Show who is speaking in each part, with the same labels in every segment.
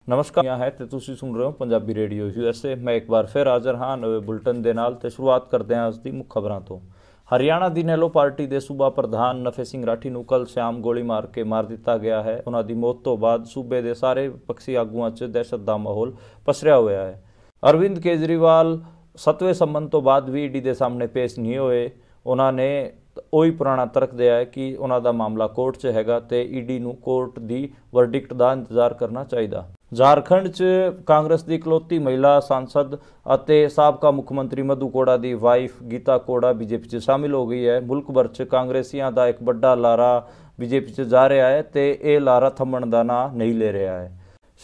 Speaker 1: ਨਮਸਕਾਰ ਹੈ ਤੇ ਤੁਸੀਂ ਸੁਣ ਰਹੇ ਹੋ ਪੰਜਾਬੀ ਰੇਡੀਓ USA। ਮੈਂ ਇੱਕ ਵਾਰ ਫਿਰ ਹਾਜ਼ਰ ਹਾਂ ਨਵੇਂ ਬੁਲਟਨ ਦੇ ਨਾਲ ਤੇ ਸ਼ੁਰੂਆਤ ਕਰਦੇ ਹਾਂ ਅੱਜ ਦੀ ਮੁੱਖ ਖਬਰਾਂ ਤੋਂ। ਹਰਿਆਣਾ ਦੀ ਨੈਲੋ ਪਾਰਟੀ ਦੇ ਸੂਬਾ ਪ੍ਰਧਾਨ ਨਫੇ ਸਿੰਘ ਰਾਠੀ ਨੂੰ ਕੱਲ ਸ਼ਾਮ ਗੋਲੀ ਮਾਰ ਕੇ ਮਾਰ ਦਿੱਤਾ ਗਿਆ ਹੈ। ਉਹਨਾਂ ਦੀ ਮੌਤ ਤੋਂ ਬਾਅਦ ਸੂਬੇ ਦੇ ਸਾਰੇ ਵਿਪਕਸ਼ੀ ਆਗੂਆਂ 'ਚ ਦਹਿਸ਼ਤ ਦਾ ਮਾਹੌਲ ਪਸਰਿਆ ਹੋਇਆ ਹੈ। ਅਰਵਿੰਦ ਕੇਜਰੀਵਾਲ 7ਵੇਂ ਸੰਮਨ ਤੋਂ ਬਾਅਦ ਵੀ ਈਡੀ ਦੇ ਸਾਹਮਣੇ ਪੇਸ਼ ਨਹੀਂ ਹੋਏ। ਉਹਨਾਂ ਨੇ ਉਹੀ ਪੁਰਾਣਾ ਤਰਕ ਦਿਆ ਹੈ ਕਿ ਉਹਨਾਂ ਦਾ ਮਾਮਲਾ ਕੋਰਟ 'ਚ ਹੈਗਾ ਤੇ ਈਡੀ ਨੂੰ ਕੋਰਟ ਦੀ ਵਰਡਿਕਟ ਦਾ ਇੰਤਜ਼ਾਰ ਕਰਨਾ ਚਾਹੀਦਾ। झारखंड च कांग्रेस की इकलौती महिला सांसद ਅਤੇ ਸਾਬਕਾ ਮੁੱਖ ਮੰਤਰੀ ਮਧੂ ਕੋੜਾ ਦੀ ਵਾਈਫ ਗੀਤਾ ਕੋੜਾ बीजेपी 'ਚ शामिल हो गई है। मुल्क भर 'ਚ ਕਾਂਗਰਸੀਆਂ ਦਾ ਇੱਕ ਵੱਡਾ ਲਾਰਾ बीजेपी 'ਚ ਜਾ ਰਿਹਾ ਹੈ ਤੇ ਇਹ ਲਾਰਾ ਥੰਮਣ ਦਾ ਨਾਂ ਨਹੀਂ ਲੈ ਰਿਹਾ ਹੈ।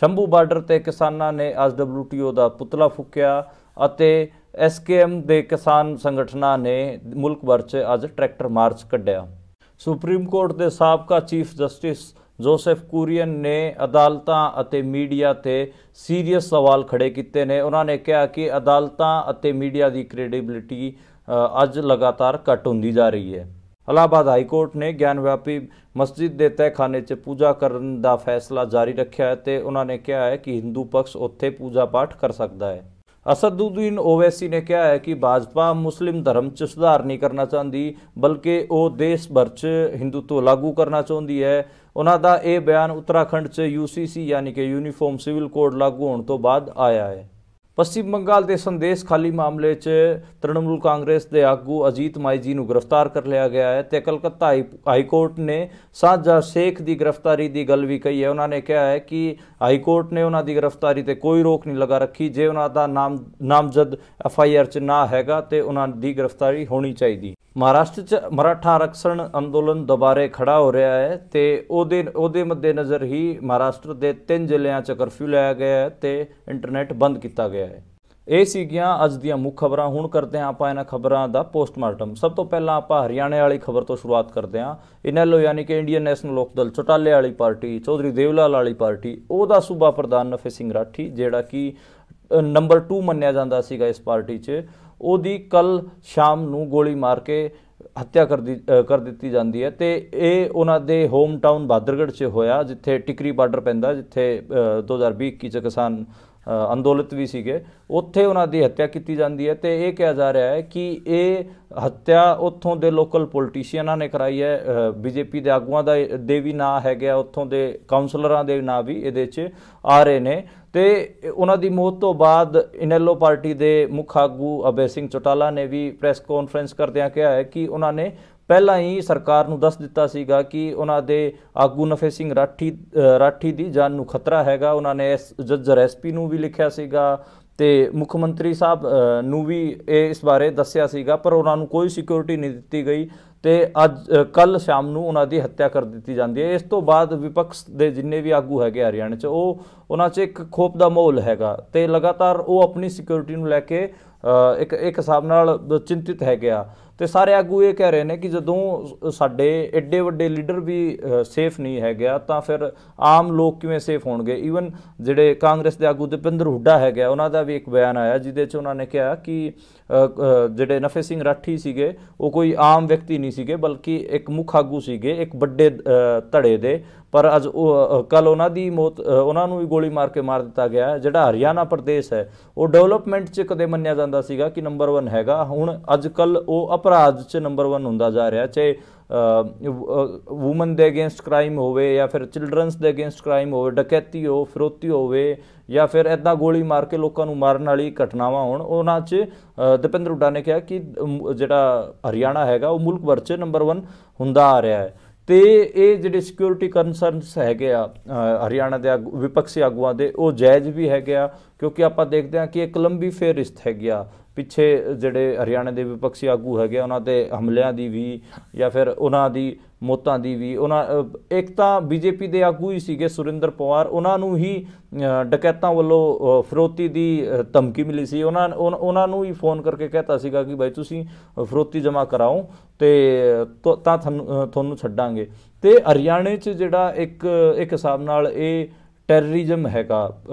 Speaker 1: ਸ਼ੰਭੂ ਬਾਰਡਰ ਤੇ ਕਿਸਾਨਾਂ ਨੇ ਅੱਜ WTO ਦਾ ਪੁਤਲਾ ਫੂਕਿਆ ਅਤੇ SKM ਦੇ ਕਿਸਾਨ ਸੰਗਠਨਾਂ ਨੇ ਮੁਲਕ ਭਰ 'ਚ ਅੱਜ ਟਰੈਕਟਰ ਮਾਰਚ ਕੱਢਿਆ। ਸੁਪਰੀਮ ਕੋਰਟ ਦੇ ਸਾਬਕਾ ਚੀਫ ਜਸਟਿਸ जोसेफ कुरियन ने अदालतां ਅਤੇ मीडिया ਤੇ सीरीयस सवाल खड़े किए ने। उन्होंने कहा कि अदालतां ਅਤੇ मीडिया की क्रेडिबिलिटी अज लगातार घट होंदी जा रही है। इलाहाबाद हाई कोर्ट ने ज्ञानव्यापी मस्जिद के तहखाने च पूजा करने का फैसला जारी रखा है तो उन्होंने कहा है कि हिंदू पक्ष उत्थे पूजा पाठ कर सकता है। असदुद्दीन ओवैसी ने कहा है कि भाजपा मुस्लिम धर्म च सुधार नहीं करना चाहती बल्कि वो देश भर च हिंदुत्व लागू करना चाहती है। उन्हों का यह बयान उत्तराखंड च UCC यानी कि यूनीफॉर्म सिविल कोड लागू होने तो बाद आया है। पश्चिम बंगाल के संदेश खाली मामले च तृणमूल कांग्रेस के आगू अजीत माई जी को गिरफ्तार कर लिया गया है तो कलकत्ता हाई कोर्ट ने साझा शेख की गिरफ्तारी की गल भी कही है। उन्होंने कहा है कि हाई कोर्ट ने उन्होंने गिरफ्तारी से कोई रोक नहीं लगा रखी। जे उन्होंने नामजद FIR च ना हैगा तो उन्होंने गिरफ्तारी होनी चाहिए। महाराष्ट्र च मराठा आरक्षण अंदोलन दोबारे खड़ा हो रहा है तो ਉਹਦੇ मद्देनज़र ही महाराष्ट्र के 3 ਜ਼ਿਲ੍ਹਿਆਂ 'ਚ ਕਰਫਿਊ ਲਾਇਆ ਗਿਆ ਹੈ ਤੇ ਇੰਟਰਨੈਟ ਬੰਦ ਕੀਤਾ ਗਿਆ ਹੈ। ਇਹ ਸੀਗੀਆਂ ਅੱਜ ਦੀਆਂ ਮੁੱਖ ਖਬਰਾਂ। ਹੁਣ ਕਰਦੇ ਹਾਂ ਆਪਾਂ ਇਹਨਾਂ ਖਬਰਾਂ ਦਾ ਪੋਸਟਮਾਰਟਮ। ਸਭ ਤੋਂ ਪਹਿਲਾਂ ਆਪਾਂ ਹਰਿਆਣੇ ਵਾਲੀ ਖਬਰ ਤੋਂ ਸ਼ੁਰੂਆਤ ਕਰਦੇ ਹਾਂ। ਇਨੈਲੋ ਯਾਨੀ ਕਿ ਇੰਡੀਅਨ ਨੈਸ਼ਨਲ ਲੋਕ ਦਲ ਚੌਟਾਲੇ ਵਾਲੀ ਪਾਰਟੀ, ਚੌਧਰੀ ਦੇਵਲਾਲ ਵਾਲੀ ਪਾਰਟੀ, ਉਹਦਾ ਸੂਬਾ ਪ੍ਰਧਾਨ ਨਫੇ ਸਿੰਘ ਰਾਠੀ ਜਿਹੜਾ ਕਿ ਨੰਬਰ 2 ਮੰਨਿਆ ਜਾਂਦਾ ਸੀਗਾ ਇਸ ਪਾਰਟੀ 'ਚ, ਉਹਦੀ ਕੱਲ ਸ਼ਾਮ ਨੂੰ ਗੋਲੀ ਮਾਰ ਕੇ ਹੱਤਿਆ ਕਰ ਦਿੱਤੀ ਜਾਂਦੀ ਹੈ ਤੇ ਇਹ ਉਹਨਾਂ ਦੇ ਹੋਮ ਟਾਊਨ ਬਹਾਦਰਗੜ੍ਹ 'ਚ ਹੋਇਆ ਜਿੱਥੇ ਟਿਕਰੀ ਬਾਰਡਰ ਪੈਂਦਾ, ਜਿੱਥੇ 2020 'ਚ ਕਿਸਾਨ ਅੰਦੋਲਨ ਵੀ ਸੀਗੇ। ਉੱਥੇ ਉਹਨਾਂ ਦੀ ਹੱਤਿਆ ਕੀਤੀ ਜਾਂਦੀ ਹੈ ਤੇ ਇਹ ਕਿਹਾ ਜਾ ਰਿਹਾ ਹੈ ਕਿ ਇਹ ਹੱਤਿਆ ਉੱਥੋਂ ਦੇ ਲੋਕਲ ਪੋਲੀਟੀਸ਼ੀਅਨਾਂ ਨੇ ਕਰਾਈ ਹੈ। BJP ਦੇ ਆਗੂਆਂ ਦੇ ਵੀ ਨਾਂ ਹੈਗੇ, ਉੱਥੋਂ ਦੇ ਕਾਉਂਸਲਰਾਂ ਦੇ ਨਾਂ ਵੀ ਇਹਦੇ 'ਚ ਆ ਰਹੇ ਨੇ ਤੇ ਉਹਨਾਂ ਦੀ ਮੌਤ ਤੋਂ ਬਾਅਦ ਇਨੈਲੋ ਪਾਰਟੀ ਦੇ ਮੁੱਖ ਆਗੂ ਅਭੈ ਸਿੰਘ ਚੌਟਾਲਾ ਨੇ ਵੀ ਪ੍ਰੈਸ ਕਾਨਫਰੰਸ ਕਰਦਿਆਂ ਕਿਹਾ ਹੈ ਕਿ ਉਹਨਾਂ ਨੇ ਪਹਿਲਾਂ ਹੀ ਸਰਕਾਰ ਨੂੰ ਦੱਸ ਦਿੱਤਾ ਸੀਗਾ ਕਿ ਉਹਨਾਂ ਦੇ ਆਗੂ ਨਫੇ ਸਿੰਘ ਰਾਠੀ ਦੀ ਜਾਨ ਨੂੰ ਖਤਰਾ ਹੈਗਾ। ਉਹਨਾਂ ਨੇ ਜੱਜਰ SP ਨੂੰ ਵੀ ਲਿਖਿਆ ਸੀਗਾ ਤੇ ਮੁੱਖ ਮੰਤਰੀ ਸਾਹਿਬ ਨੂੰ ਵੀ ਇਸ ਬਾਰੇ ਦੱਸਿਆ ਸੀਗਾ ਪਰ ਉਹਨਾਂ ਨੂੰ ਕੋਈ ਸਿਕਿਉਰਿਟੀ ਨਹੀਂ ਦਿੱਤੀ ਗਈ ਤੇ ਅੱਜ ਕੱਲ ਸ਼ਾਮ ਨੂੰ ਉਹਨਾਂ ਦੀ ਹੱਤਿਆ ਕਰ ਦਿੱਤੀ ਜਾਂਦੀ ਹੈ। ਇਸ ਤੋਂ ਬਾਅਦ ਵਿਪਕਸ਼ ਦੇ ਜਿੰਨੇ ਵੀ ਆਗੂ ਹੈਗੇ ਹਰਿਆਣਾ 'ਚ ਉਹਨਾਂ 'ਚ ਇੱਕ ਖੋਫ ਦਾ ਮਾਹੌਲ ਹੈਗਾ ਤੇ ਲਗਾਤਾਰ ਉਹ ਆਪਣੀ ਸਿਕਿਉਰਿਟੀ ਨੂੰ ਲੈ ਕੇ ਇੱਕ ਹਿਸਾਬ ਨਾਲ ਚਿੰਤਿਤ ਹੈਗੇ ਆ ਤੇ ਸਾਰੇ ਆਗੂ ਇਹ ਕਹਿ ਰਹੇ ਨੇ ਕਿ ਜਦੋਂ ਸਾਡੇ ਐਡੇ ਵੱਡੇ ਲੀਡਰ ਵੀ ਸੇਫ ਨਹੀਂ ਹੈਗਾ ਤਾਂ ਫਿਰ ਆਮ ਲੋਕ ਕਿਵੇਂ ਸੇਫ ਹੋਣਗੇ। ਈਵਨ ਜਿਹੜੇ ਕਾਂਗਰਸ ਦੇ ਆਗੂ ਦਪਿੰਦਰ ਹੁੱਡਾ ਹੈਗਾ ਉਹਨਾਂ ਦਾ ਵੀ ਇੱਕ ਬਿਆਨ ਆਇਆ ਜਿਹਦੇ 'ਚ ਉਹਨਾਂ ਨੇ ਕਿਹਾ ਕਿ ਜਿਹੜੇ ਨਫੇ ਸਿੰਘ ਰਾਠੀ ਸੀਗੇ ਉਹ ਕੋਈ ਆਮ ਵਿਅਕਤੀ ਨਹੀਂ ਸੀਗੇ ਬਲਕਿ ਇੱਕ ਮੁੱਖ ਆਗੂ ਸੀਗੇ ਇੱਕ ਵੱਡੇ ਧੜੇ ਦੇ। ਪਰ ਅੱਜ ਕੱਲ ਉਹਨਾਂ ਦੀ ਮੌਤ, ਉਹਨਾਂ ਨੂੰ ਵੀ ਗੋਲੀ ਮਾਰ ਕੇ ਮਾਰ ਦਿੱਤਾ ਗਿਆ। ਜਿਹੜਾ ਹਰਿਆਣਾ ਪ੍ਰਦੇਸ਼ ਹੈ ਉਹ ਡਿਵੈਲਪਮੈਂਟ 'ਚ ਕਦੇ ਮੰਨਿਆ ਜਾਂਦਾ ਸੀਗਾ ਕਿ ਨੰਬਰ 1 ਹੈਗਾ, ਹੁਣ ਅੱਜ ਕੱਲ ਉਹ ਅਪਰਾਧ 'ਚ ਨੰਬਰ 1 ਹੁੰਦਾ ਜਾ ਰਿਹਾ। ਚਾਹੇ ਵੂਮਨ ਦੇ ਅਗੇਂਸਟ ਕ੍ਰਾਈਮ ਹੋਵੇ ਜਾਂ ਫਿਰ ਚਿਲਡਰਨਸ ਦੇ ਅਗੇਂਸਟ ਕ੍ਰਾਈਮ ਹੋਵੇ, ਡਕੈਤੀ ਹੋ, ਫਿਰੌਤੀ ਹੋਵੇ ਜਾਂ ਫਿਰ ਇੱਦਾਂ ਗੋਲੀ ਮਾਰ ਕੇ ਲੋਕਾਂ ਨੂੰ ਮਾਰਨ ਵਾਲੀ ਘਟਨਾਵਾਂ ਹੋਣ, ਉਹਨਾਂ 'ਚ ਦਪਿੰਦਰ ਹੁੱਡਾ ਨੇ ਕਿਹਾ ਕਿ ਜਿਹੜਾ ਹਰਿਆਣਾ ਹੈਗਾ ਉਹ ਮੁਲਕ ਭਰ 'ਚ ਨੰਬਰ 1 ਹੁੰਦਾ ਆ ਰਿਹਾ ਹੈ। ਤੇ ਇਹ ਜਿਹੜੇ ਸਿਕਿਉਰਿਟੀ ਕੰਸਰਨਸ ਹੈਗੇ ਆ ਹਰਿਆਣਾ ਦੇ ਵਿਪਕਸ਼ੀ ਆਗੂਆਂ ਦੇ ਉਹ ਜਾਇਜ਼ ਵੀ ਹੈਗੇ ਆ ਕਿਉਂਕਿ ਆਪਾਂ ਦੇਖਦੇ ਹਾਂ ਕਿ ਇੱਕ ਲੰਬੀ ਫੇਰਿਸਤ ਹੈਗੀ ਆ ਪਿੱਛੇ ਜਿਹੜੇ ਹਰਿਆਣਾ ਦੇ ਵਿਪਕਸ਼ੀ ਆਗੂ ਹੈਗੇ ਉਹਨਾਂ ਦੇ ਹਮਲਿਆਂ ਦੀ ਵੀ ਜਾਂ ਫਿਰ ਉਹਨਾਂ ਦੀ ਮੌਤਾਂ ਦੀ ਵੀ। ਉਹਨਾਂ ਇੱਕ ਤਾਂ BJP ਦੇ ਆਗੂ ਹੀ ਸੀਗੇ ਸੁਰਿੰਦਰ ਪਵਾਰ, ਉਹਨਾਂ ਨੂੰ ਹੀ ਡਕੈਤਾਂ ਵੱਲੋਂ ਫਿਰੌਤੀ ਦੀ ਧਮਕੀ ਮਿਲੀ ਸੀ। ਉਹਨਾਂ ਨੂੰ ਹੀ ਫੋਨ ਕਰਕੇ ਕਹਿਤਾ ਸੀਗਾ ਕਿ ਭਾਈ ਤੁਸੀਂ ਫਿਰੌਤੀ ਜਮ੍ਹਾਂ ਕਰਾਓ ਤੇ ਤਾਂ ਤੁਹਾਨੂੰ ਛੱਡਾਂਗੇ। ਤੇ ਹਰਿਆਣੇ 'ਚ ਜਿਹੜਾ ਇੱਕ ਹਿਸਾਬ ਨਾਲ ਇਹ ਟੈਰਰਿਜ਼ਮ ਹੈਗਾ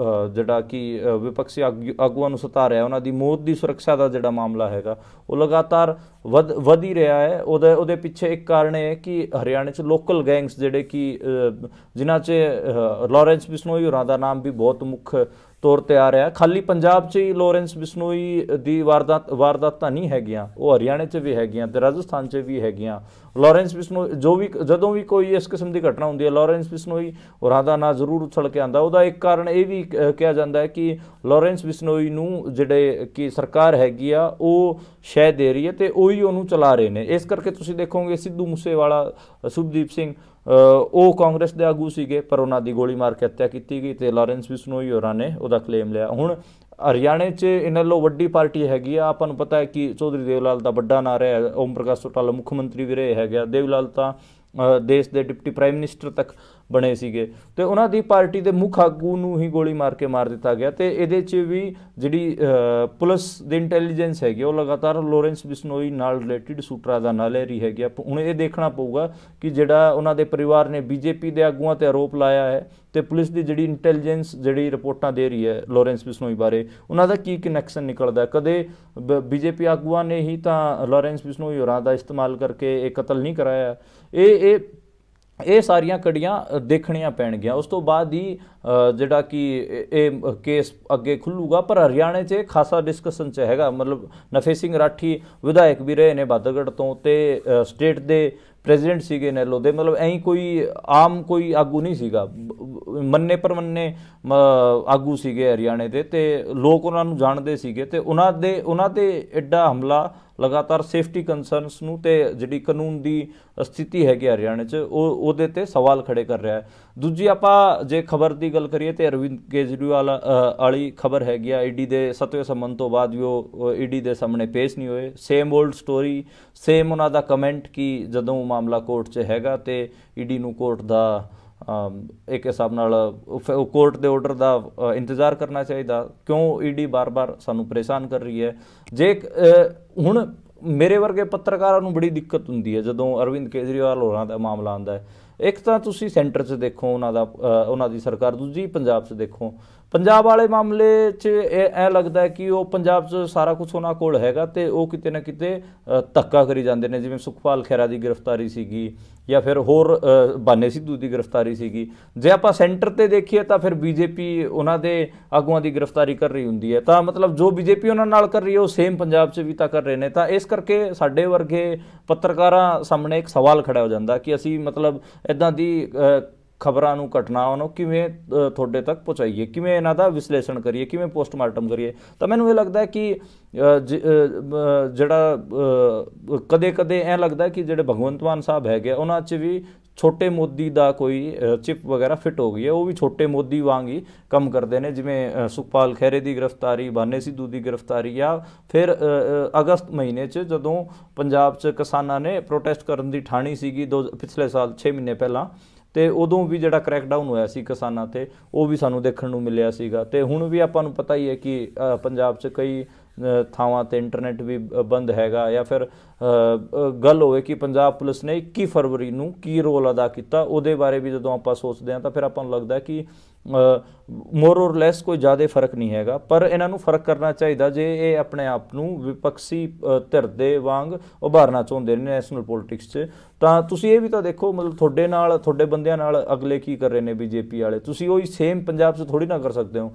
Speaker 1: ਜਿਹੜਾ ਕਿ ਵਿਪਕਸ਼ੀ ਆਗੂਆਂ ਨੂੰ ਸਤਾ ਰਿਹਾ, ਉਹਨਾਂ ਦੀ ਮੌਤ ਦੀ ਸੁਰੱਖਿਆ ਦਾ ਜਿਹੜਾ ਮਾਮਲਾ ਹੈਗਾ ਉਹ ਲਗਾਤਾਰ ਵਧ ਹੀ ਰਿਹਾ ਹੈ। ਉਹਦੇ ਪਿੱਛੇ ਇੱਕ ਕਾਰਨ ਇਹ ਹੈ ਕਿ ਹਰਿਆਣੇ 'ਚ ਲੋਕਲ ਗੈਂਗਸ ਜਿਹੜੇ ਕਿ ਜਿਨ੍ਹਾਂ 'ਚ ਲਾਰੈਂਸ ਬਿਸ਼ਨੋਈ ਹੋਰਾਂ ਦਾ ਨਾਮ ਵੀ ਬਹੁਤ ਮੁੱਖ ਤੌਰ 'ਤੇ ਆ ਰਿਹਾ। ਖਾਲੀ ਪੰਜਾਬ 'ਚ ਹੀ ਲਾਰੈਂਸ ਬਿਸ਼ਨੋਈ ਦੀ ਵਾਰਦਾਤਾਂ ਨਹੀਂ ਹੈਗੀਆਂ, ਉਹ ਹਰਿਆਣੇ 'ਚ ਵੀ ਹੈਗੀਆਂ ਅਤੇ ਰਾਜਸਥਾਨ 'ਚ ਵੀ ਹੈਗੀਆਂ। ਲਾਰੈਂਸ ਬਿਸ਼ਨੋਈ ਜਦੋਂ ਵੀ ਕੋਈ ਇਸ ਕਿਸਮ ਦੀ ਘਟਨਾ ਹੁੰਦੀ ਹੈ, ਲਾਰੈਂਸ ਬਿਸ਼ਨੋਈ ਹੋਰਾਂ ਦਾ ਨਾਂ ਜ਼ਰੂਰ ਉਛਲ ਕੇ ਆਉਂਦਾ। ਉਹਦਾ ਇੱਕ ਕਾਰਨ ਇਹ ਵੀ ਕਿਹਾ ਜਾਂਦਾ ਹੈ ਕਿ ਲਾਰੈਂਸ ਬਿਸ਼ਨੋਈ ਨੂੰ ਜਿਹੜੇ ਕਿ ਸਰਕਾਰ ਹੈਗੀ ਆ ਉਹ ਸ਼ਹਿ ਦੇ ਰਹੀ ਹੈ ਅਤੇ ਉਹੀ ਉਹਨੂੰ ਚਲਾ ਰਹੇ ਨੇ। ਇਸ ਕਰਕੇ ਤੁਸੀਂ ਦੇਖੋਗੇ ਸਿੱਧੂ ਮੂਸੇਵਾਲਾ, ਸੁਖਦੀਪ ਸਿੰਘ, ਉਹ ਕਾਂਗਰਸ ਦੇ ਆਗੂ ਸੀਗੇ ਪਰ ਉਹਨਾਂ ਦੀ ਗੋਲੀ ਮਾਰ ਕੇ ਹੱਤਿਆ ਕੀਤੀ ਗਈ ਅਤੇ ਲਾਰੈਂਸ ਬਿਸ਼ਨੋਈ ਹੋਰਾਂ ਨੇ ਉਹਦਾ ਕਲੇਮ ਲਿਆ। ਹੁਣ ਹਰਿਆਣੇ 'ਚ ਇਹਨਾਂ ਨਾਲੋਂ ਵੱਡੀ ਪਾਰਟੀ ਹੈਗੀ ਆ, ਆਪਾਂ ਨੂੰ ਪਤਾ ਹੈ ਕਿ ਚੌਧਰੀ ਦੇਵਲਾਲ ਦਾ ਵੱਡਾ ਨਾਂ ਰਿਹਾ, ਓਮ ਪ੍ਰਕਾਸ਼ ਚੌਟਾਲਾ ਮੁੱਖ ਮੰਤਰੀ ਵੀ ਰਹੇ ਹੈਗੇ ਆ, ਦੇਵਲਾਲ ਤਾਂ ਦੇਸ਼ ਦੇ ਡਿਪਟੀ ਪ੍ਰਾਈਮ ਮਿਨਿਸਟਰ ਤੱਕ ਬਣੇ ਸੀਗੇ ਅਤੇ ਉਹਨਾਂ ਦੀ ਪਾਰਟੀ ਦੇ ਮੁੱਖ ਆਗੂ ਨੂੰ ਹੀ ਗੋਲੀ ਮਾਰ ਕੇ ਮਾਰ ਦਿੱਤਾ ਗਿਆ। ਅਤੇ ਇਹਦੇ 'ਚ ਵੀ ਜਿਹੜੀ ਪੁਲਿਸ ਦੀ ਇੰਟੈਲੀਜੈਂਸ ਹੈਗੀ ਉਹ ਲਗਾਤਾਰ ਲਾਰੈਂਸ ਬਿਸ਼ਨੋਈ ਨਾਲ ਰਿਲੇਟਿਡ ਸੂਟਰਾਂ ਦਾ ਨਾਂ ਲੈ ਰਹੀ ਹੈਗੀ ਆ। ਹੁਣ ਇਹ ਦੇਖਣਾ ਪਊਗਾ ਕਿ ਜਿਹੜਾ ਉਹਨਾਂ ਦੇ ਪਰਿਵਾਰ ਨੇ ਬੀਜੇਪੀ ਦੇ ਆਗੂਆਂ 'ਤੇ ਆਰੋਪ ਲਾਇਆ ਹੈ ਅਤੇ ਪੁਲਿਸ ਦੀ ਜਿਹੜੀ ਇੰਟੈਲੀਜੈਂਸ ਜਿਹੜੀ ਰਿਪੋਰਟਾਂ ਦੇ ਰਹੀ ਹੈ ਲਾਰੈਂਸ ਬਿਸ਼ਨੋਈ ਬਾਰੇ, ਉਹਨਾਂ ਦਾ ਕੀ ਕਨੈਕਸ਼ਨ ਨਿਕਲਦਾ। ਕਦੇ ਬੀਜੇਪੀ ਆਗੂਆਂ ਨੇ ਹੀ ਤਾਂ ਲਾਰੈਂਸ ਬਿਸ਼ਨੋਈ ਹੋਰਾਂ ਦਾ ਇਸਤੇਮਾਲ ਕਰਕੇ ਇਹ ਕਤਲ ਨਹੀਂ ਕਰਾਇਆ। ਇਹ ਸਾਰੀਆਂ ਕੜੀਆਂ ਦੇਖਣੀਆਂ ਪੈਣਗੀਆਂ। ਉਸ ਤੋਂ ਬਾਅਦ ਹੀ ਜਿਹੜਾ ਕਿ ਇਹ ਕੇਸ ਅੱਗੇ ਖੁੱਲੂਗਾ। ਪਰ ਹਰਿਆਣੇ 'ਚ ਖਾਸਾ ਡਿਸਕਸ਼ਨ 'ਚ ਹੈਗਾ, ਮਤਲਬ ਨਫੇ ਸਿੰਘ ਰਾਠੀ ਵਿਧਾਇਕ ਵੀ ਰਹੇ ਨੇ ਬਾਦਲਗੜ੍ਹ ਤੋਂ ਅਤੇ ਸਟੇਟ ਦੇ ਪ੍ਰੈਜ਼ੀਡੈਂਟ ਸੀਗੇ ਨੈਲੋ ਦੇ, ਮਤਲਬ ਐਂ ਕੋਈ ਆਮ ਕੋਈ ਆਗੂ ਨਹੀਂ ਸੀਗਾ, ਮੰਨੇ ਪ੍ਰਮੰਨੇ ਆਗੂ ਸੀਗੇ ਹਰਿਆਣੇ ਦੇ ਅਤੇ ਲੋਕ ਉਹਨਾਂ ਨੂੰ ਜਾਣਦੇ ਸੀਗੇ ਅਤੇ ਉਹਨਾਂ ਦੇ ਐਡਾ ਹਮਲਾ ਲਗਾਤਾਰ ਸੇਫਟੀ ਕੰਸਰਨਸ ਨੂੰ ਅਤੇ ਜਿਹੜੀ ਕਾਨੂੰਨ ਦੀ ਸਥਿਤੀ ਹੈਗੀ ਹਰਿਆਣੇ 'ਚ ਉਹਦੇ 'ਤੇ ਸਵਾਲ ਖੜੇ ਕਰ ਰਿਹਾ ਹੈ। ਦੂਜੀ ਆਪਾਂ ਜੇ ਖਬਰ ਦੀ ਗੱਲ ਕਰੀਏ ਤਾਂ ਅਰਵਿੰਦ ਕੇਜਰੀਵਾਲ ਵਾਲੀ ਖਬਰ ਹੈਗੀ ਆ, ਈਡੀ ਦੇ 7ਵੇਂ ਸੰਮਨ ਤੋਂ ਬਾਅਦ ਵੀ ਉਹ ਈਡੀ ਦੇ ਸਾਹਮਣੇ ਪੇਸ਼ ਨਹੀਂ ਹੋਏ। ਸੇਮ ਓਲਡ ਸਟੋਰੀ, ਸੇਮ ਉਹਨਾਂ ਦਾ ਕਮੈਂਟ ਕਿ ਜਦੋਂ ਮਾਮਲਾ ਕੋਰਟ 'ਚ ਹੈਗਾ ਅਤੇ ਈਡੀ ਨੂੰ ਕੋਰਟ ਦਾ ਇੱਕ ਹਿਸਾਬ ਨਾਲ ਕੋਰਟ ਦੇ ਆਰਡਰ ਦਾ ਇੰਤਜ਼ਾਰ ਕਰਨਾ ਚਾਹੀਦਾ। ਕਿਉਂ ਈਡੀ ਬਾਰ-ਬਾਰ ਸਾਨੂੰ ਪਰੇਸ਼ਾਨ ਕਰ ਰਹੀ ਹੈ। ਜੇ ਹੁਣ ਮੇਰੇ ਵਰਗੇ ਪੱਤਰਕਾਰਾਂ ਨੂੰ ਬੜੀ ਦਿੱਕਤ ਹੁੰਦੀ ਹੈ ਜਦੋਂ ਅਰਵਿੰਦ ਕੇਜਰੀਵਾਲ ਹੋਰਾਂ ਦਾ ਮਾਮਲਾ ਆਉਂਦਾ ਹੈ। ਇੱਕ ਤਾਂ ਤੁਸੀਂ ਸੈਂਟਰ 'ਚ ਦੇਖੋ ਉਹਨਾਂ ਦੀ ਸਰਕਾਰ, ਦੂਜੀ ਪੰਜਾਬ 'ਚ ਦੇਖੋ। ਪੰਜਾਬ ਵਾਲੇ ਮਾਮਲੇ 'ਚ ਇਹ ਲੱਗਦਾ ਹੈ ਕਿ ਉਹ ਪੰਜਾਬ 'ਚ ਸਾਰਾ ਕੁਛ ਉਹਨਾਂ ਕੋਲ ਹੈਗਾ ਅਤੇ ਉਹ ਕਿਤੇ ਨਾ ਕਿਤੇ ਧੱਕਾ ਕਰੀ ਜਾਂਦੇ ਨੇ, ਜਿਵੇਂ ਸੁਖਪਾਲ ਖਹਿਰਾ ਦੀ ਗ੍ਰਿਫਤਾਰੀ ਸੀਗੀ ਜਾਂ ਫਿਰ ਹੋਰ ਬਾਨੇ ਸਿੱਧੂ ਦੀ ਗ੍ਰਿਫਤਾਰੀ ਸੀਗੀ। ਜੇ ਆਪਾਂ ਸੈਂਟਰ 'ਤੇ ਦੇਖੀਏ ਤਾਂ ਫਿਰ ਬੀਜੇਪੀ ਉਹਨਾਂ ਦੇ ਆਗੂਆਂ ਦੀ ਗ੍ਰਿਫਤਾਰੀ ਕਰ ਰਹੀ ਹੁੰਦੀ ਹੈ, ਤਾਂ ਮਤਲਬ ਜੋ ਬੀਜੇਪੀ ਉਹਨਾਂ ਨਾਲ ਕਰ ਰਹੀ ਹੈ ਉਹ ਸੇਮ ਪੰਜਾਬ 'ਚ ਵੀ ਤਾਂ ਕਰ ਰਹੇ ਨੇ। ਤਾਂ ਇਸ ਕਰਕੇ ਸਾਡੇ ਵਰਗੇ ਪੱਤਰਕਾਰਾਂ ਸਾਹਮਣੇ ਇੱਕ ਸਵਾਲ ਖੜਾ ਹੋ ਜਾਂਦਾ ਕਿ ਅਸੀਂ ਮਤਲਬ ਇੱਦਾਂ ਦੀ ਖਬਰਾਂ ਨੂੰ, ਘਟਨਾਵਾਂ ਨੂੰ ਕਿਵੇਂ ਤੁਹਾਡੇ ਤੱਕ ਪਹੁੰਚਾਈਏ, ਕਿਵੇਂ ਇਹਨਾਂ ਦਾ ਵਿਸ਼ਲੇਸ਼ਣ ਕਰੀਏ, ਕਿਵੇਂ ਪੋਸਟਮਾਰਟਮ ਕਰੀਏ। ਤਾਂ ਮੈਨੂੰ ਇਹ ਲੱਗਦਾ ਹੈ ਕਿ ਜਿਹੜਾ ਕਦੇ ਐਂ ਲੱਗਦਾ ਕਿ ਜਿਹੜੇ ਭਗਵੰਤ ਮਾਨ ਸਾਹਿਬ ਹੈਗੇ ਉਹਨਾਂ 'ਚ ਵੀ ਛੋਟੇ ਮੋਦੀ ਦਾ ਕੋਈ ਚਿਪ ਵਗੈਰਾ ਫਿੱਟ ਹੋ ਗਈ ਹੈ। ਉਹ ਵੀ ਛੋਟੇ ਮੋਦੀ ਵਾਂਗ ਹੀ ਕੰਮ ਕਰਦੇ ਨੇ, ਜਿਵੇਂ ਸੁਖਪਾਲ ਖਹਿਰੇ ਦੀ ਗ੍ਰਿਫਤਾਰੀ, ਬਾਨੇ ਸਿੱਧੂ ਦੀ ਗ੍ਰਿਫਤਾਰੀ, ਜਾਂ ਫਿਰ ਅਗਸਤ ਮਹੀਨੇ 'ਚ ਜਦੋਂ ਪੰਜਾਬ 'ਚ ਕਿਸਾਨਾਂ ਨੇ ਪ੍ਰੋਟੈਸਟ ਕਰਨ ਦੀ ਠਾਣੀ ਸੀਗੀ ਪਿਛਲੇ ਸਾਲ 6 ਮਹੀਨੇ ਪਹਿਲਾਂ, ਅਤੇ ਉਦੋਂ ਵੀ ਜਿਹੜਾ ਕ੍ਰੈਕਡਾਊਨ ਹੋਇਆ ਸੀ ਕਿਸਾਨਾਂ 'ਤੇ ਉਹ ਵੀ ਸਾਨੂੰ ਦੇਖਣ ਨੂੰ ਮਿਲਿਆ ਸੀਗਾ। ਅਤੇ ਹੁਣ ਵੀ ਆਪਾਂ ਨੂੰ ਪਤਾ ਹੀ ਹੈ ਕਿ ਪੰਜਾਬ 'ਚ ਕਈ ਥਾਵਾਂ 'ਤੇ ਇੰਟਰਨੈਟ ਵੀ ਬੰਦ ਹੈਗਾ। ਜਾਂ ਫਿਰ ਗੱਲ ਹੋਵੇ ਕਿ ਪੰਜਾਬ ਪੁਲਿਸ ਨੇ 21 ਫਰਵਰੀ ਨੂੰ ਕੀ ਰੋਲ ਅਦਾ ਕੀਤਾ, ਉਹਦੇ ਬਾਰੇ ਵੀ ਜਦੋਂ ਆਪਾਂ ਸੋਚਦੇ ਹਾਂ ਤਾਂ ਫਿਰ ਆਪਾਂ ਨੂੰ ਲੱਗਦਾ ਕਿ ਮੋਰ ਔਰ ਲੈਸ ਕੋਈ ਜ਼ਿਆਦਾ ਫਰਕ ਨਹੀਂ ਹੈਗਾ। ਪਰ ਇਹਨਾਂ ਨੂੰ ਫਰਕ ਕਰਨਾ ਚਾਹੀਦਾ ਜੇ ਇਹ ਆਪਣੇ ਆਪ ਨੂੰ ਵਿਪਕਸ਼ੀ ਧਿਰ ਦੇ ਵਾਂਗ ਉਭਾਰਨਾ ਚਾਹੁੰਦੇ ਨੇ ਨੈਸ਼ਨਲ ਪੋਲੀਟਿਕਸ 'ਚ। ਤਾਂ ਤੁਸੀਂ ਇਹ ਵੀ ਤਾਂ ਦੇਖੋ, ਮਤਲਬ ਤੁਹਾਡੇ ਬੰਦਿਆਂ ਨਾਲ ਅਗਲੇ ਕੀ ਕਰ ਰਹੇ ਨੇ ਬੀਜੇਪੀ ਵਾਲੇ, ਤੁਸੀਂ ਉਹੀ ਸੇਮ ਪੰਜਾਬ 'ਚ ਥੋੜ੍ਹੀ ਨਾ ਕਰ ਸਕਦੇ ਹੋ।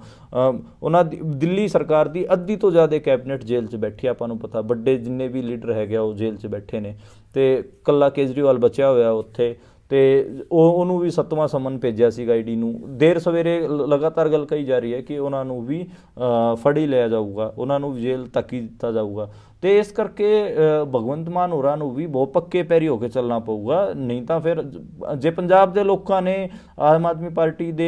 Speaker 1: ਉਹਨਾਂ ਦੀ ਦਿੱਲੀ ਸਰਕਾਰ ਦੀ ਅੱਧੀ ਤੋਂ ਜ਼ਿਆਦਾ ਕੈਬਨਿਟ ਜੇਲ੍ਹ 'ਚ ਬੈਠੀ, ਆਪਾਂ ਨੂੰ ਪਤਾ, ਵੱਡੇ ਜਿੰਨੇ ਵੀ ਲੀਡਰ ਹੈਗੇ ਉਹ ਜੇਲ੍ਹ 'ਚ ਬੈਠੇ ਨੇ ਅਤੇ ਇਕੱਲਾ ਕੇਜਰੀਵਾਲ ਬਚਿਆ ਹੋਇਆ ਉੱਥੇ। ਅਤੇ ਉਹਨੂੰ ਵੀ 7ਵਾਂ ਸੰਮਨ ਭੇਜਿਆ ਸੀਗਾ ਈਡੀ ਨੂੰ। ਦੇਰ ਸਵੇਰੇ ਲਗਾਤਾਰ ਗੱਲ ਕਹੀ ਜਾ ਰਹੀ ਹੈ ਕਿ ਉਹਨਾਂ ਨੂੰ ਵੀ ਫੜ ਹੀ ਲਿਆ ਜਾਊਗਾ, ਉਹਨਾਂ ਨੂੰ ਜੇਲ੍ਹ ਤੱਕ ਹੀ ਦਿੱਤਾ ਜਾਊਗਾ। ਅਤੇ ਇਸ ਕਰਕੇ ਭਗਵੰਤ ਮਾਨ ਹੋਰਾਂ ਨੂੰ ਵੀ ਬਹੁਤ ਪੱਕੇ ਪੈਰੀ ਹੋ ਕੇ ਚੱਲਣਾ ਪਊਗਾ, ਨਹੀਂ ਤਾਂ ਫਿਰ ਜੇ ਪੰਜਾਬ ਦੇ ਲੋਕਾਂ ਨੇ ਆਮ ਆਦਮੀ ਪਾਰਟੀ ਦੇ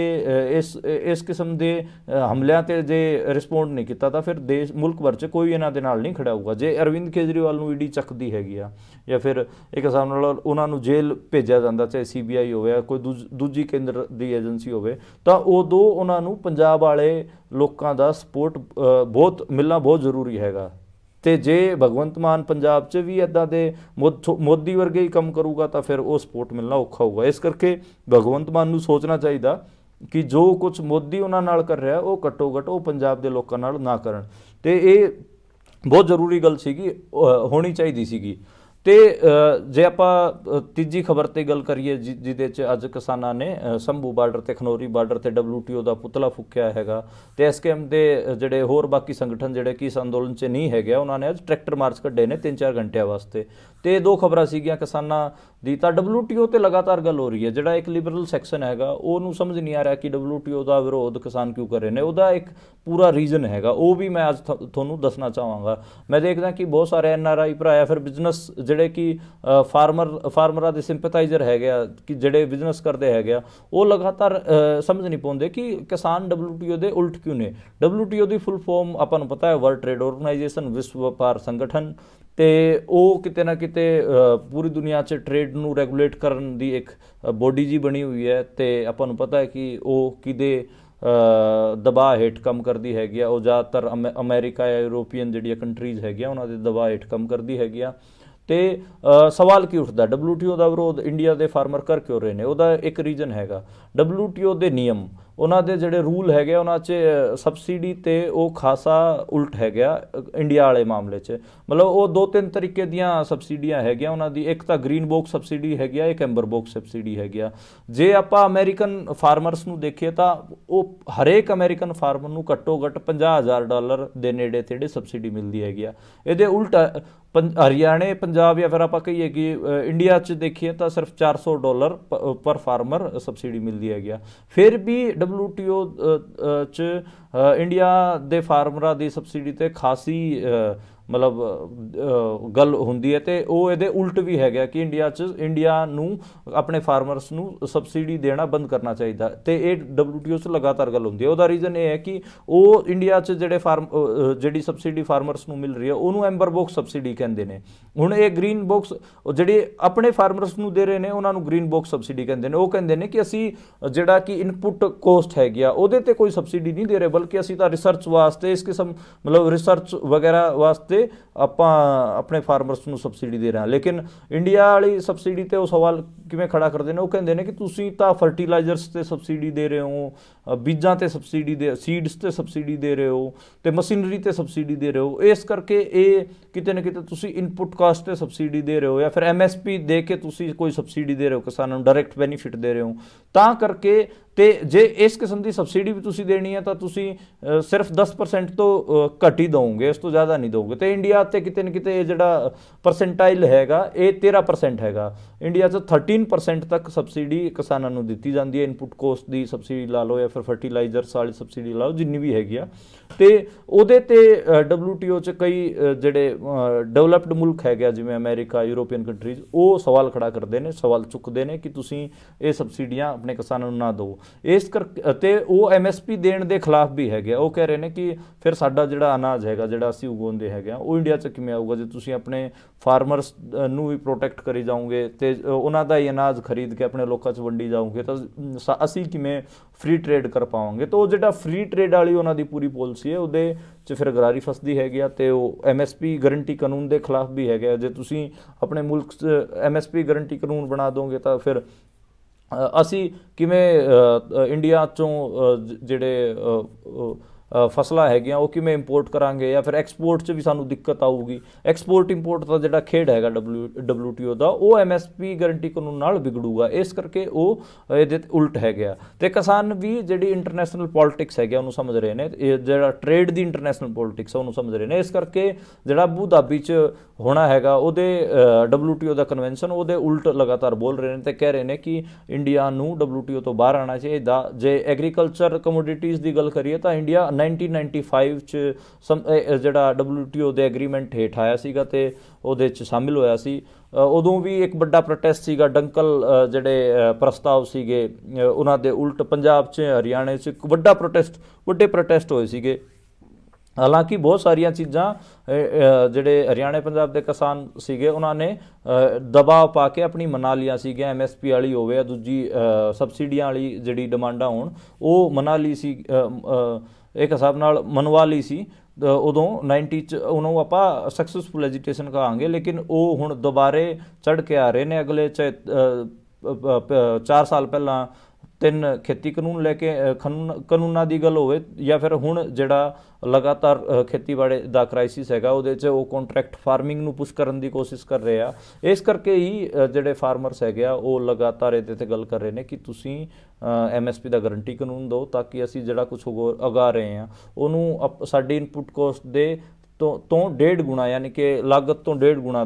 Speaker 1: ਇਸ ਕਿਸਮ ਦੇ ਹਮਲਿਆਂ 'ਤੇ ਜੇ ਰਿਸਪੌਂਡ ਨਹੀਂ ਕੀਤਾ ਤਾਂ ਫਿਰ ਮੁਲਕ ਭਰ 'ਚ ਕੋਈ ਇਹਨਾਂ ਦੇ ਨਾਲ ਨਹੀਂ ਖੜਾ ਹੋਊਗਾ। ਜੇ ਅਰਵਿੰਦ ਕੇਜਰੀਵਾਲ ਨੂੰ ਈਡੀ ਚੱਕਦੀ ਹੈਗੀ ਆ ਜਾਂ ਫਿਰ ਇੱਕ ਹਿਸਾਬ ਨਾਲ ਉਹਨਾਂ ਨੂੰ ਜੇਲ੍ਹ ਭੇਜਿਆ ਜਾਂਦਾ, ਚਾਹੇ CBI ਹੋਵੇ ਜਾਂ ਕੋਈ ਦੂਜੀ ਕੇਂਦਰ ਦੀ ਏਜੰਸੀ ਹੋਵੇ, ਤਾਂ ਉਦੋਂ ਉਹਨਾਂ ਨੂੰ ਪੰਜਾਬ ਵਾਲੇ ਲੋਕਾਂ ਦਾ ਸਪੋਰਟ ਮਿਲਣਾ ਬਹੁਤ ਜ਼ਰੂਰੀ ਹੈਗਾ। ਅਤੇ ਜੇ ਭਗਵੰਤ ਮਾਨ ਪੰਜਾਬ 'ਚ ਵੀ ਇੱਦਾਂ ਦੇ ਮੋਦੀ ਵਰਗੇ ਹੀ ਕੰਮ ਕਰੂਗਾ ਤਾਂ ਫਿਰ ਉਹ ਸਪੋਰਟ ਮਿਲਣਾ ਔਖਾ ਹੋਊਗਾ। ਇਸ ਕਰਕੇ ਭਗਵੰਤ ਮਾਨ ਨੂੰ ਸੋਚਣਾ ਚਾਹੀਦਾ ਕਿ ਜੋ ਕੁਝ ਮੋਦੀ ਉਹਨਾਂ ਨਾਲ ਕਰ ਰਿਹਾ ਉਹ ਘੱਟੋ ਘੱਟ ਉਹ ਪੰਜਾਬ ਦੇ ਲੋਕਾਂ ਨਾਲ ਨਾ ਕਰਨ। ਅਤੇ ਇਹ ਬਹੁਤ ਜ਼ਰੂਰੀ ਗੱਲ ਸੀਗੀ, ਹੋਣੀ ਚਾਹੀਦੀ ਸੀਗੀ। ਤੇ ਜੇ ਆਪਾਂ ਤੀਜੀ ਖਬਰ ਤੇ ਗੱਲ ਕਰੀਏ ਜਿਹਦੇ 'ਚ ਅੱਜ ਕਿਸਾਨਾਂ ਨੇ ਸੰਭੂ ਬਾਰਡਰ ਤੇ ਖਨੌਰੀ ਬਾਰਡਰ ਤੇ WTO ਦਾ ਪੁਤਲਾ ਫੂਕਿਆ ਹੈਗਾ, ਤੇ SKM ਦੇ ਜਿਹੜੇ ਹੋਰ ਬਾਕੀ ਸੰਗਠਨ ਜਿਹੜੇ ਕਿ ਇਸ ਅੰਦੋਲਨ 'ਚ ਨਹੀਂ ਹੈਗੇ, ਉਹਨਾਂ ਨੇ ਅੱਜ ਟਰੈਕਟਰ ਮਾਰਚ ਕੱਢੇ ਨੇ 3-4 ਘੰਟਿਆਂ ਵਾਸਤੇ। ਤੇ ਦੋ ਖਬਰਾਂ ਸੀਗੀਆਂ ਕਿਸਾਨਾਂ ਦੀ। ਤਾਂ WTO ਤੇ ਲਗਾਤਾਰ ਗੱਲ ਹੋ ਰਹੀ ਹੈ। ਜਿਹੜਾ ਇੱਕ ਲਿਬਰਲ ਸੈਕਸ਼ਨ ਹੈਗਾ ਉਹਨੂੰ ਸਮਝ ਨਹੀਂ ਆ ਰਿਹਾ ਕਿ WTO ਦਾ ਵਿਰੋਧ ਕਿਸਾਨ ਕਿਉਂ ਕਰ ਰਹੇ ਨੇ। ਉਹਦਾ ਇੱਕ ਪੂਰਾ ਰੀਜ਼ਨ ਹੈਗਾ, ਉਹ ਵੀ ਮੈਂ ਅੱਜ ਤੁਹਾਨੂੰ ਦੱਸਣਾ ਚਾਹਾਂਗਾ। ਮੈਂ ਦੇਖਦਾ ਕਿ ਬਹੁਤ ਸਾਰੇ NRI ਭਰਾ ਜਾਂ ਫਿਰ ਬਿਜ਼ਨਸ ਜਿਹੜੇ ਕਿ ਫਾਰਮਰਾਂ ਦੇ ਸਿੰਪੈਥਾਈਜ਼ਰ ਹੈਗੇ ਆ, ਕਿ ਜਿਹੜੇ ਬਿਜ਼ਨਸ ਕਰਦੇ ਹੈਗੇ ਆ, ਉਹ ਲਗਾਤਾਰ ਸਮਝ ਨਹੀਂ ਪਾਉਂਦੇ ਕਿ ਕਿਸਾਨ WTO ਦੇ ਉਲਟ ਕਿਉਂ ਨੇ। WTO ਦੀ ਫੁੱਲ ਫਾਰਮ ਆਪਾਂ ਨੂੰ ਪਤਾ ਹੈ ਵਰਲਡ ਟ੍ਰੇਡ ਆਰਗੇਨਾਈਜੇਸ਼ਨ, ਵਿਸ਼ਵ ਵਪਾਰ ਸੰਗਠਨ। ਤੇ ਉਹ ਕਿਤੇ ਨਾ ਕਿਤੇ ਪੂਰੀ ਦੁਨੀਆ 'ਚ ਟ੍ਰੇਡ ਨੂੰ ਰੈਗੂਲੇਟ ਕਰਨ ਦੀ ਇੱਕ ਬੋਡੀ ਜੀ ਬਣੀ ਹੋਈ ਹੈ। ਤੇ ਆਪਾਂ ਨੂੰ ਪਤਾ ਹੈ ਕਿ ਉਹ ਕਿਹਦੇ ਦਬਾਅ ਹੇਠ ਕੰਮ ਕਰਦੀ ਹੈਗੀ ਆ। ਉਹ ਜ਼ਿਆਦਾਤਰ ਅਮਰੀਕਾ ਜਾਂ ਯੂਰੋਪੀਅਨ ਜਿਹੜੀਆਂ ਕੰਟਰੀਜ਼ ਹੈਗੀਆਂ ਉਹਨਾਂ ਦੇ ਦਬਾਅ ਹੇਠ ਕੰਮ ਕਰਦੀ ਹੈਗੀ ਆ। ਤੇ ਸਵਾਲ ਕੀ ਉੱਠਦਾ, WTO ਦਾ ਵਿਰੋਧ ਇੰਡੀਆ ਦੇ ਫਾਰਮਰ ਕਰ ਕਿਉਂ ਰਹੇ ਨੇ? ਉਹਦਾ ਇੱਕ ਰੀਜ਼ਨ ਹੈਗਾ WTO ਦੇ ਨਿਯਮ, ਉਹਨਾਂ ਦੇ ਜਿਹੜੇ ਰੂਲ ਹੈਗੇ ਉਹਨਾਂ 'ਚ ਸਬਸਿਡੀ ਤੇ ਉਹ ਖਾਸਾ ਉਲਟ ਹੈਗਾ ਇੰਡੀਆ ਵਾਲੇ ਮਾਮਲੇ 'ਚ। ਮਤਲਬ ਉਹ 2-3 ਤਰੀਕੇ ਦੀਆਂ ਸਬਸਿਡੀਆਂ ਹੈਗੀਆਂ ਉਹਨਾਂ ਦੀ। ਇੱਕ ਤਾਂ ਗ੍ਰੀਨ ਬੌਕਸ ਸਬਸਿਡੀ ਹੈਗੀ ਆ, ਇੱਕ ਐਂਬਰ ਬੌਕਸ ਸਬਸਿਡੀ ਹੈਗੀ ਆ। ਜੇ ਆਪਾਂ ਅਮਰੀਕਨ ਫਾਰਮਰਸ ਨੂੰ ਦੇਖੀਏ ਤਾਂ ਉਹ ਹਰੇਕ ਅਮਰੀਕਨ ਫਾਰਮਰ ਨੂੰ ਘੱਟੋ ਘੱਟ $50,000 ਦੇ ਨੇੜੇ ਤੇੜੇ ਸਬਸਿਡੀ ਮਿਲਦੀ ਹੈਗੀ ਆ। ਇਹਦੇ ਉਲਟ ਹਰਿਆਣੇ, ਪੰਜਾਬ ਜਾਂ ਫਿਰ ਆਪਾਂ ਕਹੀਏ ਕਿ ਇੰਡੀਆ 'ਚ ਦੇਖੀਏ ਤਾਂ ਸਿਰਫ $400 ਪਰ ਫਾਰਮਰ ਸਬਸਿਡੀ ਮਿਲਦੀ ਹੈਗੀ ਆ। ਫਿਰ ਵੀ WTO 'ਚ ਇੰਡੀਆ ਦੇ ਫਾਰਮਰਾਂ ਦੀ ਸਬਸਿਡੀ ਤੇ ਖਾਸੀ ਮਤਲਬ ਗੱਲ ਹੁੰਦੀ ਹੈ। ਤੇ ਉਹ ਇਹਦੇ ਉਲਟ ਵੀ ਹੈਗਾ ਕਿ ਇੰਡੀਆ ਨੂੰ ਆਪਣੇ ਫਾਰਮਰਸ ਨੂੰ ਸਬਸਿਡੀ ਦੇਣਾ ਬੰਦ ਕਰਨਾ ਚਾਹੀਦਾ। ਤੇ ਇਹ WTO 'ਚ ਲਗਾਤਾਰ ਗੱਲ ਹੁੰਦੀ ਹੈ। ਉਹਦਾ ਰੀਜ਼ਨ ਇਹ ਹੈ ਕਿ ਉਹ ਇੰਡੀਆ 'ਚ ਜਿਹੜੀ ਸਬਸਿਡੀ ਫਾਰਮਰਸ ਨੂੰ ਮਿਲ ਰਹੀ ਹੈ ਉਹਨੂੰ ਐਂਬਰ ਬੌਕਸ ਸਬਸਿਡੀ ਕਹਿੰਦੇ ਨੇ। ਹੁਣ ਇਹ ਗ੍ਰੀਨ ਬੌਕਸ ਜਿਹੜੇ ਆਪਣੇ ਫਾਰਮਰਸ ਨੂੰ ਦੇ ਰਹੇ ਨੇ ਉਹਨਾਂ ਨੂੰ ਗ੍ਰੀਨ ਬੌਕਸ ਸਬਸਿਡੀ ਕਹਿੰਦੇ ਨੇ। ਉਹ ਕਹਿੰਦੇ ਨੇ ਕਿ ਅਸੀਂ ਜਿਹੜਾ ਕਿ ਇਨਪੁਟ ਕੋਸਟ ਹੈਗੀ ਆ ਉਹਦੇ ਤੇ ਕੋਈ ਸਬਸਿਡੀ ਨਹੀਂ ਦੇ ਰਹੇ, ਬਲਕਿ ਅਸੀਂ ਤਾਂ ਰਿਸਰਚ ਵਾਸਤੇ ਇਸ ਕਿਸਮ ਮਤਲਬ ਰਿਸਰਚ ਵਗੈਰਾ ਵਾਸਤੇ ਆਪਾਂ ਆਪਣੇ ਫਾਰਮਰਸ ਨੂੰ ਸਬਸਿਡੀ ਦੇ ਰਹੇ ਹਾਂ। ਲੇਕਿਨ ਇੰਡੀਆ ਵਾਲੀ ਸਬਸਿਡੀ ਤੇ ਉਹ ਸਵਾਲ ਕਿਵੇਂ ਖੜਾ ਕਰਦੇ ਨੇ? ਉਹ ਕਹਿੰਦੇ ਨੇ ਕਿ ਤੁਸੀਂ ਤਾਂ ਫਰਟੀਲਾਈਜ਼ਰਸ ਤੇ ਸਬਸਿਡੀ ਦੇ ਰਹੇ ਹੋ, ਬੀਜਾਂ ਤੇ ਸਬਸਿਡੀ ਦੇ, ਸੀਡਸ ਤੇ ਸਬਸਿਡੀ ਦੇ ਰਹੇ ਹੋ, ਤੇ ਮਸ਼ੀਨਰੀ ਤੇ ਸਬਸਿਡੀ ਦੇ ਰਹੇ ਹੋ। ਇਸ ਕਰਕੇ ਇਹ ਕਿਤੇ ਨਾ ਕਿਤੇ ਤੁਸੀਂ ਇਨਪੁਟ ਕਾਸਟ ਤੇ ਸਬਸਿਡੀ ਦੇ ਰਹੇ ਹੋ ਜਾਂ ਫਿਰ MSP ਦੇ ਕੇ ਤੁਸੀਂ ਕੋਈ ਸਬਸਿਡੀ ਦੇ ਰਹੇ ਹੋ, ਕਿਸਾਨਾਂ ਨੂੰ ਡਾਇਰੈਕਟ ਬੈਨੀਫਿਟ ਦੇ ਰਹੇ ਹੋ। ਤਾਂ ਕਰਕੇ ਤੇ ਜੇ ਇਸ ਕਿਸਮ ਦੀ ਸਬਸਿਡੀ ਵੀ ਤੁਸੀਂ ਦੇਣੀ ਹੈ ਤਾਂ ਤੁਸੀਂ ਸਿਰਫ 10% ਤੋਂ ਘੱਟ ਹੀ ਦਿਓਗੇ, ਇਸ ਤੋਂ ਜ਼ਿਆਦਾ ਨਹੀਂ ਦਿਓਗੇ। ਤੇ ਇੰਡੀਆ ਤੇ ਕਿਤੇ ਨਾ ਕਿਤੇ ਜਿਹੜਾ ਪਰਸੈਂਟਾਈਲ ਹੈਗਾ ਇਹ 13% ਹੈਗਾ। ਇੰਡੀਆ 'ਚ 13% ਤੱਕ ਸਬਸਿਡੀ ਕਿਸਾਨਾਂ ਨੂੰ ਦਿੱਤੀ ਜਾਂਦੀ ਹੈ। ਇਨਪੁਟ ਕੋਸਟ ਦੀ ਸਬਸਿਡੀ ਲਾ ਲਓ ਜਾਂ ਫਿਰ ਫਰਟੀਲਾਈਜ਼ਰਸ ਵਾਲੀ ਸਬਸਿਡੀ ਲਾ ਲਓ, ਜਿੰਨੀ ਵੀ ਹੈਗੀ ਆ। ਤੇ ਉਹਦੇ ਤੇ WTO 'ਚ ਕਈ ਜਿਹੜੇ ਡਿਵੈਲਪਡ ਮੁਲਕ ਹੈਗੇ ਜਿਵੇਂ ਅਮਰੀਕਾ, ਯੂਰੋਪੀਅਨ ਕੰਟਰੀਜ਼, ਉਹ ਸਵਾਲ ਖੜਾ ਕਰਦੇ ਨੇ, ਸਵਾਲ ਚੁੱਕਦੇ ਨੇ ਕਿ ਤੁਸੀਂ ਇਹ ਸਬਸਿਡੀਆਂ ਆਪਣੇ ਕਿਸਾਨਾਂ ਨੂੰ ਨਾ ਦਿਓ। ਇਸ ਕਰਕੇ ਤੇ ਉਹ MSP ਦੇਣ ਦੇ ਖਿਲਾਫ ਵੀ ਹੈਗੇ। ਉਹ ਕਹਿ ਰਹੇ ਨੇ ਕਿ ਫਿਰ ਸਾਡਾ ਜਿਹੜਾ ਅਨਾਜ ਹੈਗਾ ਜਿਹੜਾ ਅਸੀਂ ਉਗਾਉਂਦੇ ਹੈਗੇ ਆ ਉਹ ਇੰਡੀਆ 'ਚ ਕਿਵੇਂ ਆਊਗਾ ਜੇ ਤੁਸੀਂ ਆਪਣੇ ਫਾਰਮਰਸ ਨੂੰ ਵੀ ਪ੍ਰੋਟੈਕਟ ਕਰੀ ਜਾਓਗੇ ਤੇ ਉਹਨਾਂ ਦਾ ਹੀ ਅਨਾਜ ਖਰੀਦ ਕੇ ਆਪਣੇ ਲੋਕਾਂ 'ਚ ਵੰਡੀ ਜਾਓਗੇ ਤਾਂ ਅਸੀਂ ਕਿਵੇਂ ਫ੍ਰੀ ਟ੍ਰੇਡ ਕਰ ਪਾਵਾਂਗੇ? ਤਾਂ ਉਹ ਜਿਹੜਾ ਫ੍ਰੀ ਟ੍ਰੇਡ ਵਾਲੀ ਉਹਨਾਂ ਦੀ ਪੂਰੀ ਪਾਲਿਸੀ ਹੈ ਉਹਦੇ 'ਚ ਫਿਰ ਗਰਾਰੀ ਫਸਦੀ ਹੈਗੀ ਆ। ਤੇ ਉਹ MSP ਗਰੰਟੀ ਕਾਨੂੰਨ ਦੇ ਖਿਲਾਫ ਵੀ ਹੈਗਾ। ਜੇ ਤੁਸੀਂ ਆਪਣੇ ਮੁਲਕ 'ਚ MSP ਗਰੰਟੀ ਕਾਨੂੰਨ ਬਣਾ ਦੋਗੇ ਤਾਂ ਫਿਰ ਅਸੀਂ ਕਿਵੇਂ ਇੰਡੀਆ 'ਚੋਂ ਜਿਹੜੇ ਫਸਲਾਂ ਹੈਗੀਆਂ ਉਹ ਕਿਵੇਂ ਇੰਪੋਰਟ ਕਰਾਂਗੇ ਜਾਂ ਫਿਰ ਐਕਸਪੋਰਟ 'ਚ ਵੀ ਸਾਨੂੰ ਦਿੱਕਤ ਆਊਗੀ। ਐਕਸਪੋਰਟ ਇੰਪੋਰਟ ਦਾ ਜਿਹੜਾ ਖੇਡ ਹੈਗਾ WTO ਦਾ ਉਹ MSP ਗਰੰਟੀ ਕਾਨੂੰਨ ਨਾਲ ਵਿਗੜੂਗਾ। ਇਸ ਕਰਕੇ ਉਹ ਇਹਦੇ ਉਲਟ ਹੈਗੇ ਆ। ਤੇ ਕਿਸਾਨ ਵੀ ਜਿਹੜੀ ਇੰਟਰਨੈਸ਼ਨਲ ਪੋਲਿਟਿਕਸ ਹੈਗੀ ਉਹਨੂੰ ਸਮਝ ਰਹੇ ਨੇ, ਇਹ ਜਿਹੜਾ ਟ੍ਰੇਡ ਦੀ ਇੰਟਰਨੈਸ਼ਨਲ ਪੋਲਿਟਿਕਸ ਉਹਨੂੰ ਸਮਝ ਰਹੇ ਨੇ। ਇਸ ਕਰਕੇ ਜਿਹੜਾ ਅਬੂ ਧਾਬੀ 'ਚ ਹੋਣਾ ਹੈਗਾ ਉਹਦੇ WTO ਦਾ ਕਨਵੈਨਸ਼ਨ ਉਹਦੇ ਉਲਟ ਲਗਾਤਾਰ ਬੋਲ ਰਹੇ ਨੇ ਤੇ ਕਹਿ ਰਹੇ ਨੇ ਕਿ ਇੰਡੀਆ ਨੂੰ WTO ਤੋਂ ਬਾਹਰ ਆਉਣਾ ਚਾਹੀਦਾ। ਜੇ ਐਗਰੀਕਲਚਰ ਕਮੋਡਿਟੀਜ਼ ਦੀ ਗੱਲ ਕਰੀਏ ਤਾਂ ਇੰਡੀਆ 1995 'ਚ ਜਿਹੜਾ WTO ਦੇ ਐਗਰੀਮੈਂਟ ਹੇਠ ਆਇਆ ਸੀਗਾ ਤੇ ਉਹਦੇ 'ਚ ਸ਼ਾਮਿਲ ਹੋਇਆ ਸੀ। ਉਦੋਂ ਵੀ ਇੱਕ ਵੱਡਾ ਪ੍ਰੋਟੈਸਟ ਸੀਗਾ। ਡੰਕਲ ਜਿਹੜੇ ਪ੍ਰਸਤਾਵ ਸੀਗੇ ਉਹਨਾਂ ਦੇ ਉਲਟ ਪੰਜਾਬ 'ਚ, ਹਰਿਆਣੇ 'ਚ ਇੱਕ ਵੱਡੇ ਪ੍ਰੋਟੈਸਟ ਹੋਏ ਸੀਗੇ। ਹਾਲਾਂਕਿ ਬਹੁਤ ਸਾਰੀਆਂ ਚੀਜ਼ਾਂ ਜਿਹੜੇ ਹਰਿਆਣੇ ਪੰਜਾਬ ਦੇ ਕਿਸਾਨ ਸੀਗੇ ਉਹਨਾਂ ਨੇ ਦਬਾਅ ਪਾ ਕੇ ਆਪਣੀ ਮਨਾ ਲਈਆਂ ਸੀਗੀਆਂ। MSP ਵਾਲੀ ਹੋਵੇ ਜਾਂ ਦੂਜੀ ਸਬਸਿਡੀਆਂ ਵਾਲੀ ਜਿਹੜੀ ਡਿਮਾਂਡਾਂ ਹੋਣ ਉਹ ਮਨਾ ਲਈ ਸੀ, ਇੱਕ ਹਿਸਾਬ ਨਾਲ ਮਨਵਾ ਲਈ ਸੀ ਉਦੋਂ 90 'ਚ। ਉਹਨੂੰ ਆਪਾਂ ਸਕਸੈਸਫੁਲ ਐਜੀਟੇਸ਼ਨ ਕਹਾਂਗੇ। ਲੇਕਿਨ ਉਹ ਹੁਣ ਦੁਬਾਰੇ ਚੜ੍ਹ ਕੇ ਆ ਰਹੇ ਨੇ। ਅਗਲੇ 4 ਸਾਲ ਪਹਿਲਾਂ ਤਿੰਨ ਖੇਤੀ ਕਾਨੂੰਨ ਲੈ ਕੇ ਕਾਨੂੰਨਾਂ ਦੀ ਗੱਲ ਹੋਵੇ, ਜਾਂ ਫਿਰ ਹੁਣ ਜਿਹੜਾ ਲਗਾਤਾਰ ਖੇਤੀਬਾੜੀ ਦਾ ਕ੍ਰਾਈਸਿਸ ਹੈਗਾ ਉਹਦੇ 'ਚ ਉਹ ਕੰਟਰੈਕਟ ਫਾਰਮਿੰਗ ਨੂੰ ਪੁਸ਼ ਕਰਨ ਦੀ ਕੋਸ਼ਿਸ਼ ਕਰ ਰਹੇ ਆ। ਇਸ ਕਰਕੇ ਹੀ ਜਿਹੜੇ ਫਾਰਮਰਸ ਹੈਗੇ ਆ ਉਹ ਲਗਾਤਾਰ ਇਹਦੇ 'ਤੇ ਗੱਲ ਕਰ ਰਹੇ ਨੇ ਕਿ ਤੁਸੀਂ MSP ਦਾ ਗਰੰਟੀ ਕਾਨੂੰਨ ਦਿਓ, ਤਾਂ ਕਿ ਅਸੀਂ ਜਿਹੜਾ ਕੁਛ ਉਗਾ ਰਹੇ ਹਾਂ ਉਹਨੂੰ ਸਾਡੀ ਇਨਪੁਟ ਕੋਸਟ ਦੇ ਤੋਂ 1.5 ਗੁਣਾ, ਯਾਨੀ ਕਿ ਲਾਗਤ ਤੋਂ 1.5 ਗੁਣਾ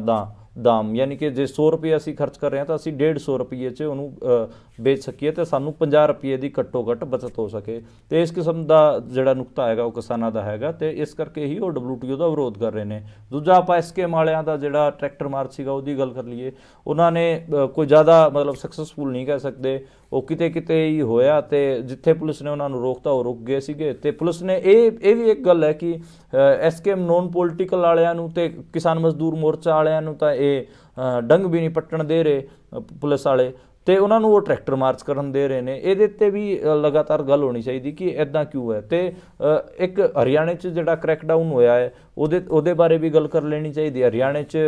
Speaker 1: ਦਾਮ, ਯਾਨੀ ਕਿ ਜੇ 100 ਰੁਪਏ ਅਸੀਂ ਖਰਚ ਕਰ ਰਹੇ ਹਾਂ ਤਾਂ ਅਸੀਂ 150 ਰੁਪਏ 'ਚ ਉਹਨੂੰ ਵੇਚ ਸਕੀਏ ਤੇ ਸਾਨੂੰ 50 ਰੁਪਏ ਦੀ ਘੱਟੋ ਘੱਟ ਬਚਤ ਹੋ ਸਕੇ। ਤੇ ਇਸ ਕਿਸਮ ਦਾ ਜਿਹੜਾ ਨੁਕਤਾ ਹੈਗਾ ਉਹ ਕਿਸਾਨਾਂ ਦਾ ਹੈਗਾ, ਤੇ ਇਸ ਕਰਕੇ ਹੀ ਉਹ WTO ਦਾ ਵਿਰੋਧ ਕਰ ਰਹੇ ਨੇ। ਦੂਜਾ ਆਪਾਂ SKM ਵਾਲਿਆਂ ਦਾ ਜਿਹੜਾ ਟਰੈਕਟਰ ਮਾਰਚ ਸੀਗਾ ਉਹਦੀ ਗੱਲ ਕਰ ਲਈਏ। ਉਹਨਾਂ ਨੇ ਕੋਈ ਜ਼ਿਆਦਾ ਮਤਲਬ ਸਕਸੈਸਫੁਲ ਨਹੀਂ ਕਹਿ ਸਕਦੇ, ਉਹ ਕਿਤੇ ਕਿਤੇ ਹੀ ਹੋਇਆ, ਤੇ ਜਿੱਥੇ ਪੁਲਿਸ ਨੇ ਉਹਨਾਂ ਨੂੰ ਰੋਕਤਾ ਉਹ ਰੁਕ ਗਏ ਸੀਗੇ। ਤੇ ਪੁਲਿਸ ਨੇ ਇਹ ਵੀ ਇੱਕ ਗੱਲ ਹੈ ਕਿ SKM ਨੋਨ ਪੋਲੀਟੀਕਲ ਵਾਲਿਆਂ ਨੂੰ ਤੇ ਕਿਸਾਨ ਮਜ਼ਦੂਰ ਮੋਰਚਾ ਵਾਲਿਆਂ ਨੂੰ ਤਾਂ ਇਹ ਡੰਗ ਵੀ ਨਹੀਂ ਪੱਟਣ ਦੇ ਰਹੇ ਪੁਲਿਸ ਵਾਲੇ, ਤੇ ਉਹਨਾਂ ਨੂੰ ਉਹ ਟਰੈਕਟਰ ਮਾਰਚ ਕਰਨ ਦੇ ਰਹੇ ਨੇ। ਇਹਦੇ 'ਤੇ ਵੀ ਲਗਾਤਾਰ ਗੱਲ ਹੋਣੀ ਚਾਹੀਦੀ ਕਿ ਇੱਦਾਂ ਕਿਉਂ ਹੈ। ਤੇ ਇੱਕ ਹਰਿਆਣੇ 'ਚ ਜਿਹੜਾ ਕ੍ਰੈਕਡਾਊਨ ਹੋਇਆ ਹੈ ਉਹਦੇ ਬਾਰੇ ਵੀ ਗੱਲ ਕਰ ਲੈਣੀ ਚਾਹੀਦੀ। ਹਰਿਆਣੇ 'ਚ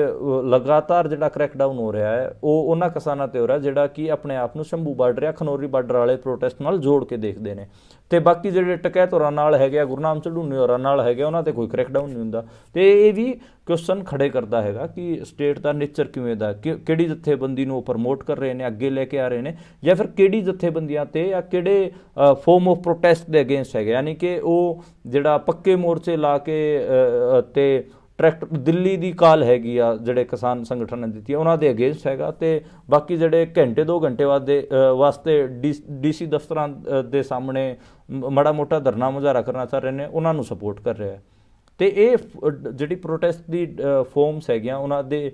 Speaker 1: ਲਗਾਤਾਰ ਜਿਹੜਾ ਕ੍ਰੈਕਡਾਊਨ ਹੋ ਰਿਹਾ ਹੈ ਉਹ ਉਹਨਾਂ ਕਿਸਾਨਾਂ 'ਤੇ ਹੋ ਰਿਹਾ ਜਿਹੜਾ ਕਿ ਆਪਣੇ ਆਪ ਨੂੰ ਸ਼ੰਭੂ ਬਾਰਡਰ ਜਾਂ ਖਨੌਰੀ ਬਾਰਡਰ ਵਾਲੇ ਪ੍ਰੋਟੈਸਟ ਨਾਲ ਜੋੜ ਕੇ ਦੇਖਦੇ ਨੇ। ਤੇ ਬਾਕੀ ਜਿਹੜੇ ਟਕੈਤ ਹੋਰਾਂ ਨਾਲ ਹੈਗੇ ਆ, ਗੁਰਨਾਮ ਝੜੂਨੀ ਹੋਰਾਂ ਨਾਲ ਹੈਗੇ, ਉਹਨਾਂ 'ਤੇ ਕੋਈ ਕ੍ਰੈਕਡਾਊਨ ਨਹੀਂ ਹੁੰਦਾ। ਤੇ ਇਹ ਵੀ ਕੁਐਸਚਨ ਖੜੇ ਕਰਦਾ ਹੈਗਾ ਕਿ ਸਟੇਟ ਦਾ ਨੇਚਰ ਕਿਵੇਂ ਦਾ, ਕਿਹੜੀ ਜਥੇਬੰਦੀ ਨੂੰ ਉਹ ਪ੍ਰਮੋਟ ਕਰ ਰਹੇ ਨੇ, ਅੱਗੇ ਲੈ ਕੇ ਆ ਰਹੇ ਨੇ, ਜਾਂ ਫਿਰ ਕਿਹੜੀ ਜਥੇਬੰਦੀਆਂ 'ਤੇ ਜਾਂ ਕਿਹੜੇ ਫੋਰਮ ਆਫ ਪ੍ਰੋਟੈਸਟ ਦੇ ਅਗੇਂਸਟ ਹੈਗੇ। ਯਾਨੀ ਕਿ ਉਹ ਜਿਹੜਾ ਪੱਕੇ ਮੋਰਚੇ ਲਾ ਕੇ ਤੇ ਟਰੈਕਟਰ ਦਿੱਲੀ ਦੀ ਕਾਲ ਹੈਗੀ ਆ ਜਿਹੜੇ ਕਿਸਾਨ ਸੰਗਠਨ ਨੇ ਦਿੱਤੀ ਉਹਨਾਂ ਦੇ ਅਗੇਂਸਟ ਹੈਗਾ, ਤੇ ਬਾਕੀ ਜਿਹੜੇ ਘੰਟੇ 2 ਘੰਟੇ ਵਾਸਤੇ DC ਦਫ਼ਤਰਾਂ ਦੇ ਸਾਹਮਣੇ ਮਾੜਾ ਮੋਟਾ ਧਰਨਾ ਮੁਜ਼ਾਹਰਾ ਕਰਨਾ ਚਾਹ ਰਹੇ ਨੇ ਉਹਨਾਂ ਨੂੰ ਸਪੋਰਟ ਕਰ ਰਿਹਾ ਹੈ। ਤੇ ਇਹ ਜਿਹੜੀ ਪ੍ਰੋਟੈਸਟ ਦੀ ਫੋਰਮਸ ਹੈਗੀਆਂ ਉਹਨਾਂ ਦੇ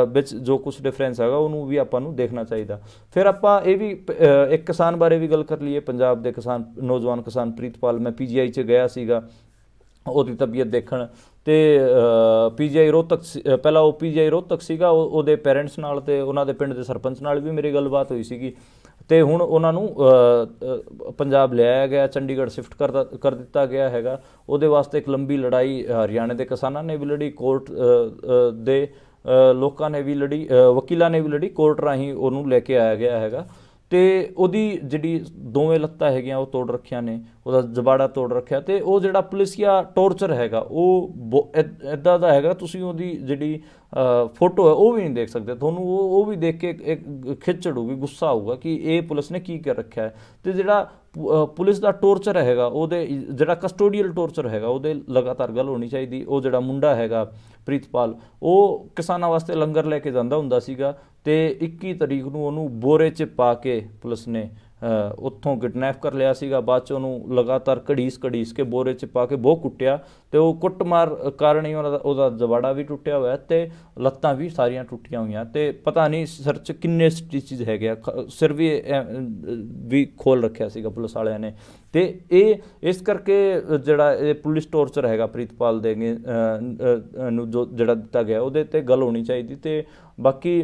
Speaker 1: ਵਿੱਚ ਜੋ ਕੁਛ ਡਿਫਰੈਂਸ ਹੈਗਾ ਉਹਨੂੰ ਵੀ ਆਪਾਂ ਨੂੰ ਦੇਖਣਾ ਚਾਹੀਦਾ। ਫਿਰ ਆਪਾਂ ਇਹ ਵੀ ਇੱਕ ਕਿਸਾਨ ਬਾਰੇ ਵੀ ਗੱਲ ਕਰ ਲਈਏ, ਪੰਜਾਬ ਦੇ ਨੌਜਵਾਨ ਕਿਸਾਨ ਪ੍ਰੀਤਪਾਲ। ਮੈਂ PGI 'ਚ ਗਿਆ ਸੀਗਾ ਉਹਦੀ ਤਬੀਅਤ ਦੇਖਣ, ਤੇ PGI ਰੋਹਤਕ, ਪਹਿਲਾਂ ਉਹ PGI ਰੋਹਤਕ ਸੀਗਾ, ਉਹਦੇ ਪੇਰੈਂਟਸ ਨਾਲ ਤੇ ਉਹਨਾਂ ਦੇ ਪਿੰਡ ਦੇ ਸਰਪੰਚ ਨਾਲ ਵੀ ਮੇਰੀ ਗੱਲਬਾਤ ਹੋਈ ਸੀਗੀ। ਤੇ ਹੁਣ ਉਹਨਾਂ ਨੂੰ ਪੰਜਾਬ ਲਿਆਇਆ ਗਿਆ, ਚੰਡੀਗੜ੍ਹ ਸ਼ਿਫਟ ਕਰ ਦਿੱਤਾ ਗਿਆ ਹੈਗਾ। ਉਹਦੇ ਵਾਸਤੇ ਇੱਕ ਲੰਬੀ ਲੜਾਈ ਹਰਿਆਣੇ ਦੇ ਕਿਸਾਨਾਂ ਨੇ ਵੀ ਲੜੀ, ਕੋਰਟ ਦੇ ਲੋਕਾਂ ਨੇ ਵੀ ਲੜੀ, ਵਕੀਲਾਂ ਨੇ ਵੀ ਲੜੀ, ਕੋਰਟ ਰਾਹੀਂ ਉਹਨੂੰ ਲੈ ਕੇ ਆਇਆ ਗਿਆ ਹੈਗਾ। ਤੇ ਉਹਦੀ ਜਿਹੜੀ ਦੋਵੇਂ ਲੱਤਾਂ ਹੈਗੀਆਂ ਉਹ ਤੋੜ ਰੱਖੀਆਂ ਨੇ, ਉਹਦਾ ਜਬਾੜਾ ਤੋੜ ਰੱਖਿਆ। ਤੇ ਉਹ ਜਿਹੜਾ ਪੁਲਿਸੀਆ ਟੋਰਚਰ ਹੈਗਾ ਉਹ ਇੱਦਾਂ ਦਾ ਹੈਗਾ, ਤੁਸੀਂ ਉਹਦੀ ਜਿਹੜੀ ਫੋਟੋ ਹੈ ਉਹ ਵੀ ਨਹੀਂ ਦੇਖ ਸਕਦੇ। ਤੁਹਾਨੂੰ ਉਹ ਵੀ ਦੇਖ ਕੇ ਇੱਕ ਖਿੱਚ ਚੜੂਗੀ, ਗੁੱਸਾ ਆਊਗਾ ਕਿ ਇਹ ਪੁਲਿਸ ਨੇ ਕੀ ਕਰ ਰੱਖਿਆ ਹੈ। ਤੇ ਜਿਹੜਾ ਪੁਲਿਸ ਦਾ ਟੋਰਚਰ ਹੈਗਾ, ਉਹਦੇ ਜਿਹੜਾ ਕਸਟੋਡੀਅਲ ਟੋਰਚਰ ਹੈਗਾ ਉਹਦੇ ਲਗਾਤਾਰ ਗੱਲ ਹੋਣੀ ਚਾਹੀਦੀ। ਉਹ ਜਿਹੜਾ ਮੁੰਡਾ ਹੈਗਾ ਪ੍ਰੀਤਪਾਲ, ਉਹ ਕਿਸਾਨਾਂ ਵਾਸਤੇ ਲੰਗਰ ਲੈ ਕੇ ਜਾਂਦਾ ਹੁੰਦਾ ਸੀਗਾ, ਤੇ 21 ਤਰੀਕ ਨੂੰ ਉਹਨੂੰ ਬੋਰੇ 'ਚ ਪਾ ਕੇ ਪੁਲਿਸ ਨੇ ਉੱਥੋਂ ਕਿਡਨੈਪ ਕਰ ਲਿਆ ਸੀਗਾ। ਬਾਅਦ 'ਚ ਉਹਨੂੰ ਲਗਾਤਾਰ ਘੜੀਸ ਕੇ ਬੋਰੇ 'ਚ ਪਾ ਕੇ ਬਹੁਤ ਕੁੱਟਿਆ, ਤੇ ਉਹ ਕੁੱਟਮਾਰ ਕਾਰਨ ਹੀ ਉਹਦਾ ਜਬਾੜਾ ਵੀ ਟੁੱਟਿਆ ਹੋਇਆ ਤੇ ਲੱਤਾਂ ਵੀ ਸਾਰੀਆਂ ਟੁੱਟੀਆਂ ਹੋਈਆਂ, ਤੇ ਪਤਾ ਨਹੀਂ ਸਿਰ 'ਚ ਕਿੰਨੇ ਸਟਿਚਿਸ ਹੈਗੇ ਆ, ਸਿਰ ਵੀ ਖੋਲ ਰੱਖਿਆ ਸੀਗਾ ਪੁਲਿਸ ਵਾਲਿਆਂ ਨੇ। ਤੇ ਇਹ ਇਸ ਕਰਕੇ ਜਿਹੜਾ ਇਹ ਪੁਲਿਸ ਟੋਰਚਰ ਹੈਗਾ ਪ੍ਰੀਤਪਾਲ ਦੇ ਨੂੰ ਜੋ ਜਿਹੜਾ ਦਿੱਤਾ ਗਿਆ ਉਹਦੇ 'ਤੇ ਗੱਲ ਹੋਣੀ ਚਾਹੀਦੀ। ਤੇ ਬਾਕੀ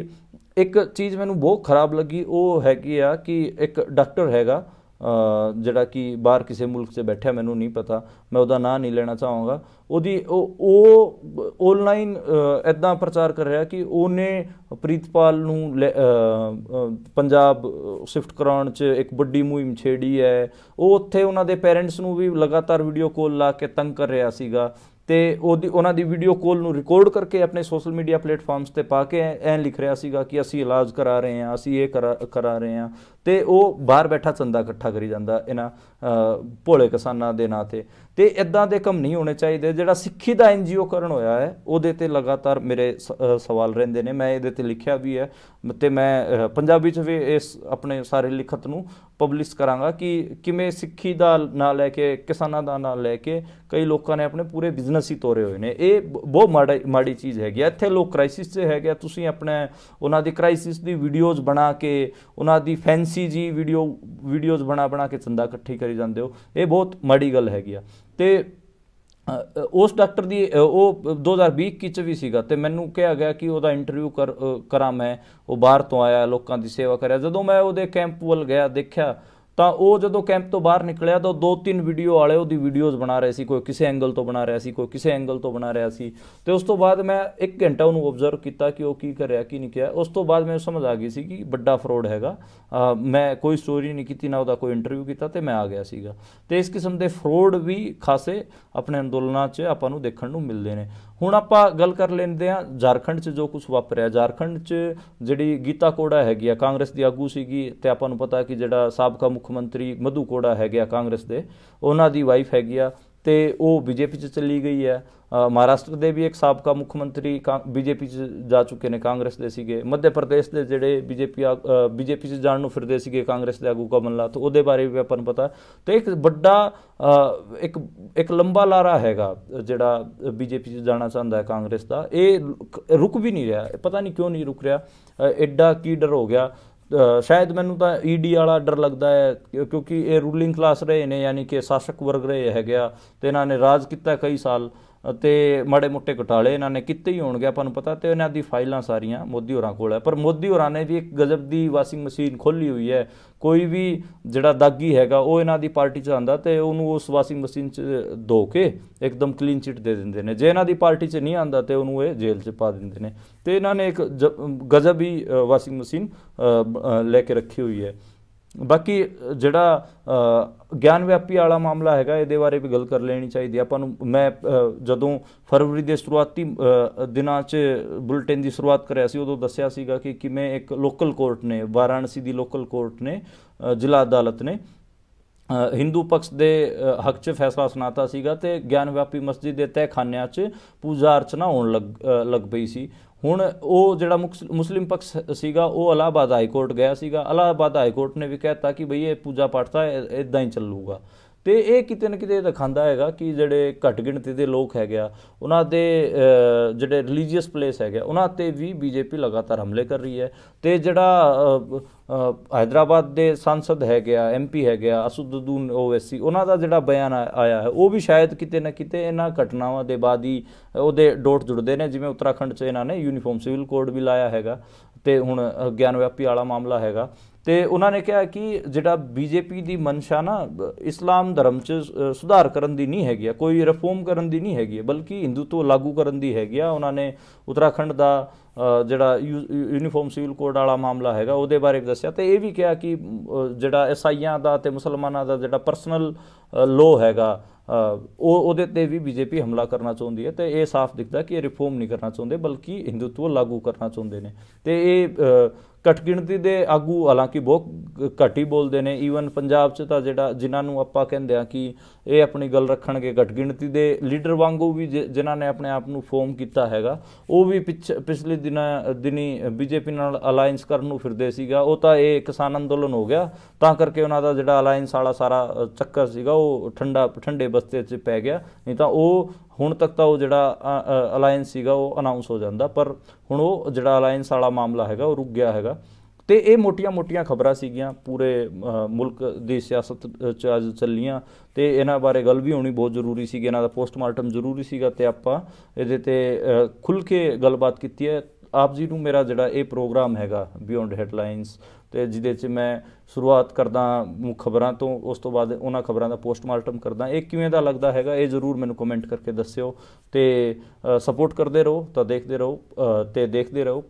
Speaker 1: ਇੱਕ ਚੀਜ਼ ਮੈਨੂੰ ਬਹੁਤ ਖਰਾਬ ਲੱਗੀ, ਉਹ ਹੈਗੀ ਆ ਕਿ ਇੱਕ ਡਾਕਟਰ ਹੈਗਾ ਜਿਹੜਾ ਕਿ ਬਾਹਰ ਕਿਸੇ ਮੁਲਕ 'ਚ ਬੈਠਿਆ, ਮੈਨੂੰ ਨਹੀਂ ਪਤਾ, ਮੈਂ ਉਹਦਾ ਨਾਂ ਨਹੀਂ ਲੈਣਾ ਚਾਹਾਂਗਾ। ਉਹ ਔਨਲਾਈਨ ਇੱਦਾਂ ਪ੍ਰਚਾਰ ਕਰ ਰਿਹਾ ਕਿ ਉਹਨੇ ਪ੍ਰੀਤਪਾਲ ਨੂੰ ਪੰਜਾਬ ਸ਼ਿਫਟ ਕਰਾਉਣ 'ਚ ਇੱਕ ਵੱਡੀ ਮੁਹਿੰਮ ਛੇੜੀ ਹੈ। ਉਹ ਉੱਥੇ ਉਹਨਾਂ ਦੇ ਪੇਰੈਂਟਸ ਨੂੰ ਵੀ ਲਗਾਤਾਰ ਵੀਡੀਓ ਕਾਲ ਲਾ ਕੇ ਤੰਗ ਕਰ ਰਿਹਾ ਸੀਗਾ, ਤੇ ਉਹਨਾਂ ਦੀ ਵੀਡੀਓ ਕਾਲ ਨੂੰ ਰਿਕਾਰਡ ਕਰਕੇ ਆਪਣੇ ਸੋਸ਼ਲ ਮੀਡੀਆ ਪਲੇਟਫਾਰਮਸ 'ਤੇ ਪਾ ਕੇ ਐਂ ਲਿਖ ਰਿਹਾ ਸੀਗਾ ਕਿ ਅਸੀਂ ਇਲਾਜ ਕਰਾ ਰਹੇ ਹਾਂ, ਅਸੀਂ ਇਹ ਕਰਾ ਰਹੇ ਹਾਂ। ਤੇ ਉਹ ਬਾਹਰ ਬੈਠਾ ਚੰਦਾ ਇਕੱਠਾ ਕਰੀ ਜਾਂਦਾ ਇਹਨਾਂ ਭੋਲੇ ਕਿਸਾਨਾਂ ਦੇ ਨਾਂ 'ਤੇ। ਤੇ ਇੱਦਾਂ ਦੇ ਕੰਮ ਨਹੀਂ ਹੋਣੇ ਚਾਹੀਦੇ। ਜਿਹੜਾ ਸਿੱਖੀ ਦਾ NGO ਕਰਨ ਹੋਇਆ ਹੈ ਉਹਦੇ 'ਤੇ ਲਗਾਤਾਰ ਮੇਰੇ ਸਵਾਲ ਰਹਿੰਦੇ ਨੇ। ਮੈਂ ਇਹਦੇ 'ਤੇ ਲਿਖਿਆ ਵੀ ਹੈ, ਤੇ ਮੈਂ ਪੰਜਾਬੀ 'ਚ ਵੀ ਇਸ ਆਪਣੇ ਸਾਰੇ ਲਿਖਤ ਨੂੰ ਪਬਲਿਸ਼ ਕਰਾਂਗਾ ਕਿ ਕਿਵੇਂ ਸਿੱਖੀ ਦਾ ਨਾਂ ਲੈ ਕੇ, ਕਿਸਾਨਾਂ ਦਾ ਨਾਂ ਲੈ ਕੇ ਕਈ ਲੋਕਾਂ ਨੇ ਆਪਣੇ ਪੂਰੇ ਬਿਜ਼ਨਸ ਹੀ ਤੋਰੇ ਹੋਏ ਨੇ। ਇਹ ਬਹੁਤ ਮਾੜੀ ਚੀਜ਼ ਹੈਗੀ। ਇੱਥੇ ਲੋਕ ਕ੍ਰਾਈਸਿਸ 'ਚ ਹੈਗੇ, ਤੁਸੀਂ ਆਪਣੇ ਉਹਨਾਂ ਦੀ ਕ੍ਰਾਈਸਿਸ ਦੀ ਵੀਡੀਓਜ਼ ਬਣਾ ਕੇ, ਉਹਨਾਂ ਦੀ ਫੈਂਸੀ ਜੀ ਵੀਡੀਓਜ਼ ਬਣਾ ਕੇ ਚੰਦਾ ਇਕੱਠੀ ਕਰੀ ਜਾਂਦੇ ਹੋ। ਇਹ ਬਹੁਤ ਮਾੜੀ ਗੱਲ ਹੈਗੀ ਆ। ਤੇ ਉਸ ਡਾਕਟਰ ਦੀ ਉਹ 2020 'ਚ ਵੀ ਸੀਗਾ, ਤੇ ਮੈਨੂੰ ਕਿਹਾ ਗਿਆ ਕਿ ਉਹਦਾ ਇੰਟਰਵਿਊ ਕਰਾਂ ਮੈਂ। ਉਹ ਬਾਹਰ ਤੋਂ ਆਇਆ, ਲੋਕਾਂ ਦੀ ਸੇਵਾ ਕਰਿਆ। ਜਦੋਂ ਮੈਂ ਉਹਦੇ ਕੈਂਪ ਵੱਲ ਗਿਆ ਦੇਖਿਆ, ਤਾਂ ਉਹ ਜਦੋਂ ਕੈਂਪ ਤੋਂ ਬਾਹਰ ਨਿਕਲਿਆ ਤਾਂ 2-3 ਵੀਡੀਓ ਵਾਲੇ ਉਹਦੀ ਵੀਡੀਓਜ਼ ਬਣਾ ਰਹੇ ਸੀ, ਕੋਈ ਕਿਸੇ ਐਂਗਲ ਤੋਂ ਬਣਾ ਰਿਹਾ ਸੀ, ਕੋਈ ਕਿਸੇ ਐਂਗਲ ਤੋਂ ਬਣਾ ਰਿਹਾ ਸੀ। ਤੇ ਉਸ ਤੋਂ ਬਾਅਦ ਮੈਂ 1 ਘੰਟਾ ਉਹਨੂੰ ਓਬਜ਼ਰਵ ਕੀਤਾ ਕਿ ਉਹ ਕੀ ਕਰ ਰਿਹਾ ਕੀ ਨਹੀਂ ਕਿਹਾ। ਉਸ ਤੋਂ ਬਾਅਦ ਮੈਨੂੰ ਸਮਝ ਆ ਗਈ ਸੀ ਕਿ ਵੱਡਾ ਫਰੋਡ ਹੈਗਾ। ਮੈਂ ਕੋਈ ਸਟੋਰੀ ਨਹੀਂ ਕੀਤੀ, ਨਾ ਉਹਦਾ ਕੋਈ ਇੰਟਰਵਿਊ ਕੀਤਾ, ਤੇ ਮੈਂ ਆ ਗਿਆ ਸੀਗਾ। ਤੇ ਇਸ ਕਿਸਮ ਦੇ ਫਰੋਡ ਵੀ ਖਾਸੇ ਆਪਣੇ ਅੰਦੋਲਨਾਂ 'ਚ ਆਪਾਂ ਨੂੰ ਦੇਖਣ ਨੂੰ ਮਿਲਦੇ ਨੇ। ਹੁਣ ਆਪਾਂ ਗੱਲ ਕਰ ਲੈਂਦੇ ਹਾਂ ਝਾਰਖੰਡ 'ਚ ਜੋ ਕੁਝ ਵਾਪਰਿਆ। ਝਾਰਖੰਡ 'ਚ ਜਿਹੜੀ ਗੀਤਾ ਕੋੜਾ ਹੈਗੀ ਆ, ਕਾਂਗਰਸ ਦੀ ਆਗੂ ਸੀਗੀ, ਤੇ ਆਪਾਂ ਨੂੰ ਪਤਾ ਕਿ ਜਿਹੜਾ ਸਾਬਕਾ ਮੁੱਖ ਮੰਤਰੀ ਮਧੂ ਕੋੜਾ ਹੈਗੇ ਆ ਕਾਂਗਰਸ ਦੇ, ਉਹਨਾਂ ਦੀ ਵਾਈਫ ਹੈਗੀ ਆ, ਤੇ ਉਹ ਬੀਜੇਪੀ 'ਚ ਚਲੀ ਗਈ ਹੈ। ਮਹਾਰਾਸ਼ਟਰ ਦੇ ਵੀ ਇੱਕ ਸਾਬਕਾ ਮੁੱਖ ਮੰਤਰੀ ਬੀਜੇਪੀ 'ਚ ਜਾ ਚੁੱਕੇ ਨੇ, ਕਾਂਗਰਸ ਦੇ ਸੀਗੇ। ਮੱਧ ਪ੍ਰਦੇਸ਼ ਦੇ ਜਿਹੜੇ ਬੀਜੇਪੀ 'ਚ ਜਾਣ ਨੂੰ ਫਿਰਦੇ ਸੀਗੇ ਕਾਂਗਰਸ ਦੇ ਆਗੂ ਕਮਲਨਾਥ, ਉਹਦੇ ਬਾਰੇ ਵੀ ਆਪਾਂ ਨੂੰ ਪਤਾ। ਤੇ ਇੱਕ ਵੱਡਾ ਇੱਕ ਲੰਬਾ ਲਾਰਾ ਹੈਗਾ ਜਿਹੜਾ ਬੀਜੇਪੀ 'ਚ ਜਾਣਾ ਚਾਹੁੰਦਾ ਹੈ ਕਾਂਗਰਸ ਦਾ। ਇਹ ਰੁਕ ਵੀ ਨਹੀਂ ਰਿਹਾ, ਪਤਾ ਨਹੀਂ ਕਿਉਂ ਨਹੀਂ ਰੁਕ ਰਿਹਾ। ਐਡਾ ਕੀ ਡਰ ਹੋ ਗਿਆ? ਸ਼ਾਇਦ ਮੈਨੂੰ ਤਾਂ ਈਡੀ ਵਾਲਾ ਡਰ ਲੱਗਦਾ ਹੈ, ਕਿਉਂਕਿ ਇਹ ਰੂਲਿੰਗ ਕਲਾਸ ਰਹੇ ਨੇ, ਯਾਨੀ ਕਿ ਸ਼ਾਸਕ ਵਰਗ ਰਹੇ ਹੈਗੇ ਆ, ਤੇ ਇਹਨਾਂ ਨੇ ਰਾਜ ਕੀਤਾ ਕਈ ਸਾਲ, ਤੇ ਮਾੜੇ ਮੋਟੇ ਘੁਟਾਲੇ ਇਹਨਾਂ ਨੇ ਕੀਤੇ ਹੀ ਹੋਣਗੇ, ਆਪਾਂ ਨੂੰ ਪਤਾ। ਤੇ ਇਹਨਾਂ ਦੀ ਫਾਈਲਾਂ ਸਾਰੀਆਂ ਮੋਦੀ ਹੋਰਾਂ ਕੋਲ ਹੈ। ਪਰ ਮੋਦੀ ਹੋਰਾਂ ਨੇ ਵੀ ਇੱਕ ਗਜ਼ਬ ਦੀ ਵਾਸ਼ਿੰਗ ਮਸ਼ੀਨ ਖੋਲ੍ਹੀ ਹੋਈ ਹੈ। ਕੋਈ ਵੀ ਜਿਹੜਾ ਦਾਗੀ ਹੈਗਾ ਉਹ ਇਹਨਾਂ ਦੀ ਪਾਰਟੀ 'ਚ ਆਉਂਦਾ ਤੇ ਉਹਨੂੰ ਉਸ ਵਾਸ਼ਿੰਗ ਮਸ਼ੀਨ 'ਚ ਧੋ ਕੇ ਇੱਕਦਮ ਕਲੀਨ ਚਿੱਟ ਦੇ ਦਿੰਦੇ ਨੇ। ਜੇ ਇਹਨਾਂ ਦੀ ਪਾਰਟੀ 'ਚ ਨਹੀਂ ਆਉਂਦਾ ਤੇ ਉਹਨੂੰ ਇਹ ਜੇਲ੍ਹ 'ਚ ਪਾ ਦਿੰਦੇ ਨੇ। ਤੇ ਇਹਨਾਂ ਨੇ ਇੱਕ ਗਜ਼ਬ ਹੀ ਵਾਸ਼ਿੰਗ ਮਸ਼ੀਨ ਲੈ ਕੇ ਰੱਖੀ ਹੋਈ ਹੈ। ਬਾਕੀ ਜਿਹੜਾ ਗਿਆਨ ਵਿਆਪੀ ਵਾਲਾ ਮਾਮਲਾ ਹੈਗਾ, ਇਹਦੇ ਬਾਰੇ ਵੀ ਗੱਲ ਕਰ ਲੈਣੀ ਚਾਹੀਦੀ ਆਪਾਂ ਨੂੰ। ਮੈਂ ਜਦੋਂ ਫਰਵਰੀ ਦੇ ਸ਼ੁਰੂਆਤੀ ਦਿਨਾਂ 'ਚ ਬੁਲਟਨ ਦੀ ਸ਼ੁਰੂਆਤ ਕਰਿਆ ਸੀ, ਉਦੋਂ ਦੱਸਿਆ ਸੀਗਾ ਕਿ ਕਿਵੇਂ ਇੱਕ ਲੋਕਲ ਕੋਰਟ ਨੇ, ਵਾਰਾਣਸੀ ਦੀ ਲੋਕਲ ਕੋਰਟ ਨੇ, ਜ਼ਿਲ੍ਹਾ ਅਦਾਲਤ ਨੇ ਹਿੰਦੂ ਪਕਸ਼ ਦੇ ਹੱਕ 'ਚ ਫੈਸਲਾ ਸੁਣਾਤਾ ਸੀਗਾ, ਤੇ ਗਿਆਨ ਵਿਆਪੀ ਮਸਜਿਦ ਦੇ ਤਹਿਖਾਨਿਆਂ 'ਚ ਪੂਜਾ ਅਰਚਨਾ ਹੋਣ ਲੱਗ ਪਈ ਸੀ। ਹੁਣ ਉਹ ਜਿਹੜਾ ਮੁਸਲਿਮ ਪਕਸ਼ ਸੀਗਾ ਉਹ ਇਲਾਹਾਬਾਦ ਹਾਈ ਕੋਰਟ ਗਿਆ ਸੀਗਾ। ਇਲਾਹਾਬਾਦ ਹਾਈ ਕੋਰਟ ਨੇ ਵੀ ਕਹਿਤਾ ਕਿ ਬਈ ਇਹ ਪੂਜਾ ਪਾਠ ਤਾਂ ਇੱਦਾਂ ਹੀ ਚੱਲੂਗਾ। ਤੇ ਇਹ ਕਿਤੇ ਨਾ ਕਿਤੇ ਦਿਖਾਉਂਦਾ ਹੈਗਾ ਕਿ ਜਿਹੜੇ ਘੱਟ ਗਿਣਤੀ ਦੇ ਲੋਕ ਹੈਗੇ ਆ, ਉਹਨਾਂ ਦੇ ਜਿਹੜੇ ਰਿਲੀਜੀਅਸ ਪਲੇਸ ਹੈਗੇ ਉਹਨਾਂ 'ਤੇ ਵੀ ਬੀਜੇਪੀ ਲਗਾਤਾਰ ਹਮਲੇ ਕਰ ਰਹੀ ਹੈ। ਤੇ ਜਿਹੜਾ ਹੈਦਰਾਬਾਦ ਦੇ ਸਾਂਸਦ ਹੈਗੇ ਆ, MP ਹੈਗੇ ਆ ਅਸਦੁੱਦੀਨ ਓਵੈਸੀ, ਉਹਨਾਂ ਦਾ ਜਿਹੜਾ ਬਿਆਨ ਆਇਆ ਹੈ, ਉਹ ਵੀ ਸ਼ਾਇਦ ਕਿਤੇ ਨਾ ਕਿਤੇ ਇਹਨਾਂ ਘਟਨਾਵਾਂ ਦੇ ਬਾਅਦ ਹੀ ਉਹਦੇ ਡੋਟ ਜੁੜਦੇ ਨੇ। ਜਿਵੇਂ ਉੱਤਰਾਖੰਡ 'ਚ ਇਹਨਾਂ ਨੇ ਯੂਨੀਫਾਰਮ ਸਿਵਲ ਕੋਡ ਵੀ ਲਾਇਆ ਹੈਗਾ, ਤੇ ਹੁਣ ਗਿਆਨ ਵਿਆਪੀ ਵਾਲਾ ਮਾਮਲਾ ਹੈਗਾ। ਤੇ ਉਹਨਾਂ ਨੇ ਕਿਹਾ ਕਿ ਜਿਹੜਾ ਬੀਜੇਪੀ ਦੀ ਮਨਸ਼ਾ ਨਾ ਇਸਲਾਮ ਧਰਮ 'ਚ ਸੁਧਾਰ ਕਰਨ ਦੀ ਨਹੀਂ ਹੈਗੀ ਆ, ਕੋਈ ਰਿਫੋਰਮ ਕਰਨ ਦੀ ਨਹੀਂ ਹੈਗੀ, ਬਲਕਿ ਹਿੰਦੂਤਵ ਲਾਗੂ ਕਰਨ ਦੀ ਹੈਗੀ ਆ। ਉਹਨਾਂ ਨੇ ਉੱਤਰਾਖੰਡ ਦਾ ਜਿਹੜਾ ਯੂਨੀਫਾਰਮ ਸਿਵਲ ਕੋਡ ਵਾਲਾ ਮਾਮਲਾ ਹੈਗਾ ਉਹਦੇ ਬਾਰੇ ਵੀ ਦੱਸਿਆ, ਤੇ ਇਹ ਵੀ ਕਿਹਾ ਕਿ ਜਿਹੜਾ ਈਸਾਈਆਂ ਦਾ ਤੇ ਮੁਸਲਮਾਨਾਂ ਦਾ ਜਿਹੜਾ ਪਰਸਨਲ ਲੋ ਹੈਗਾ ਉਹਦੇ 'ਤੇ ਵੀ ਬੀਜੇਪੀ ਹਮਲਾ ਕਰਨਾ ਚਾਹੁੰਦੀ ਹੈ। ਤੇ ਇਹ ਸਾਫ਼ ਦਿਖਦਾ ਕਿ ਇਹ ਰਿਫੋਰਮ ਨਹੀਂ ਕਰਨਾ ਚਾਹੁੰਦੇ, ਬਲਕਿ ਹਿੰਦੂਤਵ ਲਾਗੂ ਕਰਨਾ ਚਾਹੁੰਦੇ ਨੇ। ਤੇ ਇਹ ਘੱਟ ਗਿਣਤੀ ਦੇ ਆਗੂ ਹਾਲਾਂਕਿ ਬਹੁਤ ਘੱਟ ਹੀ ਬੋਲਦੇ ਨੇ। ਈਵਨ ਪੰਜਾਬ 'ਚ ਤਾਂ ਜਿਹੜਾ ਜਿਨ੍ਹਾਂ ਨੂੰ ਆਪਾਂ ਕਹਿੰਦੇ ਹਾਂ ਕਿ ਇਹ ਆਪਣੀ ਗੱਲ ਰੱਖਣਗੇ, ਘੱਟ ਗਿਣਤੀ ਦੇ ਲੀਡਰ ਵਾਂਗੂ ਵੀ ਜਿਨ੍ਹਾਂ ਨੇ ਆਪਣੇ ਆਪ ਨੂੰ ਫੋਰਮ ਕੀਤਾ ਹੈਗਾ, ਉਹ ਵੀ ਪਿਛਲੇ ਦਿਨੀ ਬੀਜੇਪੀ ਨਾਲ ਅਲਾਇੰਸ ਕਰਨ ਨੂੰ ਫਿਰਦੇ ਸੀਗਾ। ਉਹ ਤਾਂ ਇਹ ਕਿਸਾਨ ਅੰਦੋਲਨ ਹੋ ਗਿਆ, ਤਾਂ ਕਰਕੇ ਉਹਨਾਂ ਦਾ ਜਿਹੜਾ ਅਲਾਇੰਸ ਵਾਲਾ ਸਾਰਾ ਚੱਕਰ ਸੀਗਾ ਉਹ ਠੰਡੇ ਬਸਤੇ 'ਚ ਪੈ ਗਿਆ। ਨਹੀਂ ਤਾਂ ਉਹ ਹੁਣ ਤੱਕ ਤਾਂ ਉਹ ਜਿਹੜਾ ਅਲਾਇੰਸ ਸੀਗਾ ਉਹ ਅਨਾਊਂਸ ਹੋ ਜਾਂਦਾ, ਪਰ ਹੁਣ ਉਹ ਜਿਹੜਾ ਅਲਾਇੰਸ ਵਾਲਾ ਮਾਮਲਾ ਹੈਗਾ ਉਹ ਰੁਕ ਗਿਆ ਹੈਗਾ। ਤੇ ਇਹ ਮੋਟੀਆਂ ਖਬਰਾਂ ਸੀਗੀਆਂ ਪੂਰੇ ਮੁਲਕ ਦੀ ਸਿਆਸਤ 'ਚ ਅੱਜ ਚੱਲੀਆਂ, ਤੇ ਇਹਨਾਂ ਬਾਰੇ ਗੱਲ ਵੀ ਹੋਣੀ ਬਹੁਤ ਜ਼ਰੂਰੀ ਸੀਗੀ, ਇਹਨਾਂ ਦਾ ਪੋਸਟਮਾਰਟਮ ਜ਼ਰੂਰੀ ਸੀਗਾ, ਤੇ ਆਪਾਂ ਇਹਦੇ 'ਤੇ ਖੁੱਲ੍ਹ ਕੇ ਗੱਲਬਾਤ ਕੀਤੀ ਹੈ। ਆਪ ਜੀ ਨੂੰ ਮੇਰਾ ਜਿਹੜਾ ਇਹ ਪ੍ਰੋਗਰਾਮ ਹੈਗਾ ਬਿਯੋਂਡ ਹੈਡਲਾਈਨਸ, ਤੇ ਜਿਹਦੇ 'ਚ ਮੈਂ ਸ਼ੁਰੂਆਤ ਕਰਦਾ ਮੁੱਖ ਖਬਰਾਂ ਤੋਂ, ਉਸ ਤੋਂ ਬਾਅਦ ਉਹਨਾਂ ਖਬਰਾਂ ਦਾ ਪੋਸਟਮਾਰਟਮ ਕਰਦਾ। ਇਹ ਕਿਵੇਂ ਦਾ ਲੱਗਦਾ ਹੈਗਾ ਇਹ ਜ਼ਰੂਰ ਮੈਨੂੰ ਕਮੈਂਟ ਕਰਕੇ ਦੱਸਿਓ, ਤੇ ਸਪੋਰਟ ਕਰਦੇ ਰਹੋ ਤਾਂ ਦੇਖਦੇ ਰਹੋ, ਤੇ ਦੇਖਦੇ ਰਹੋ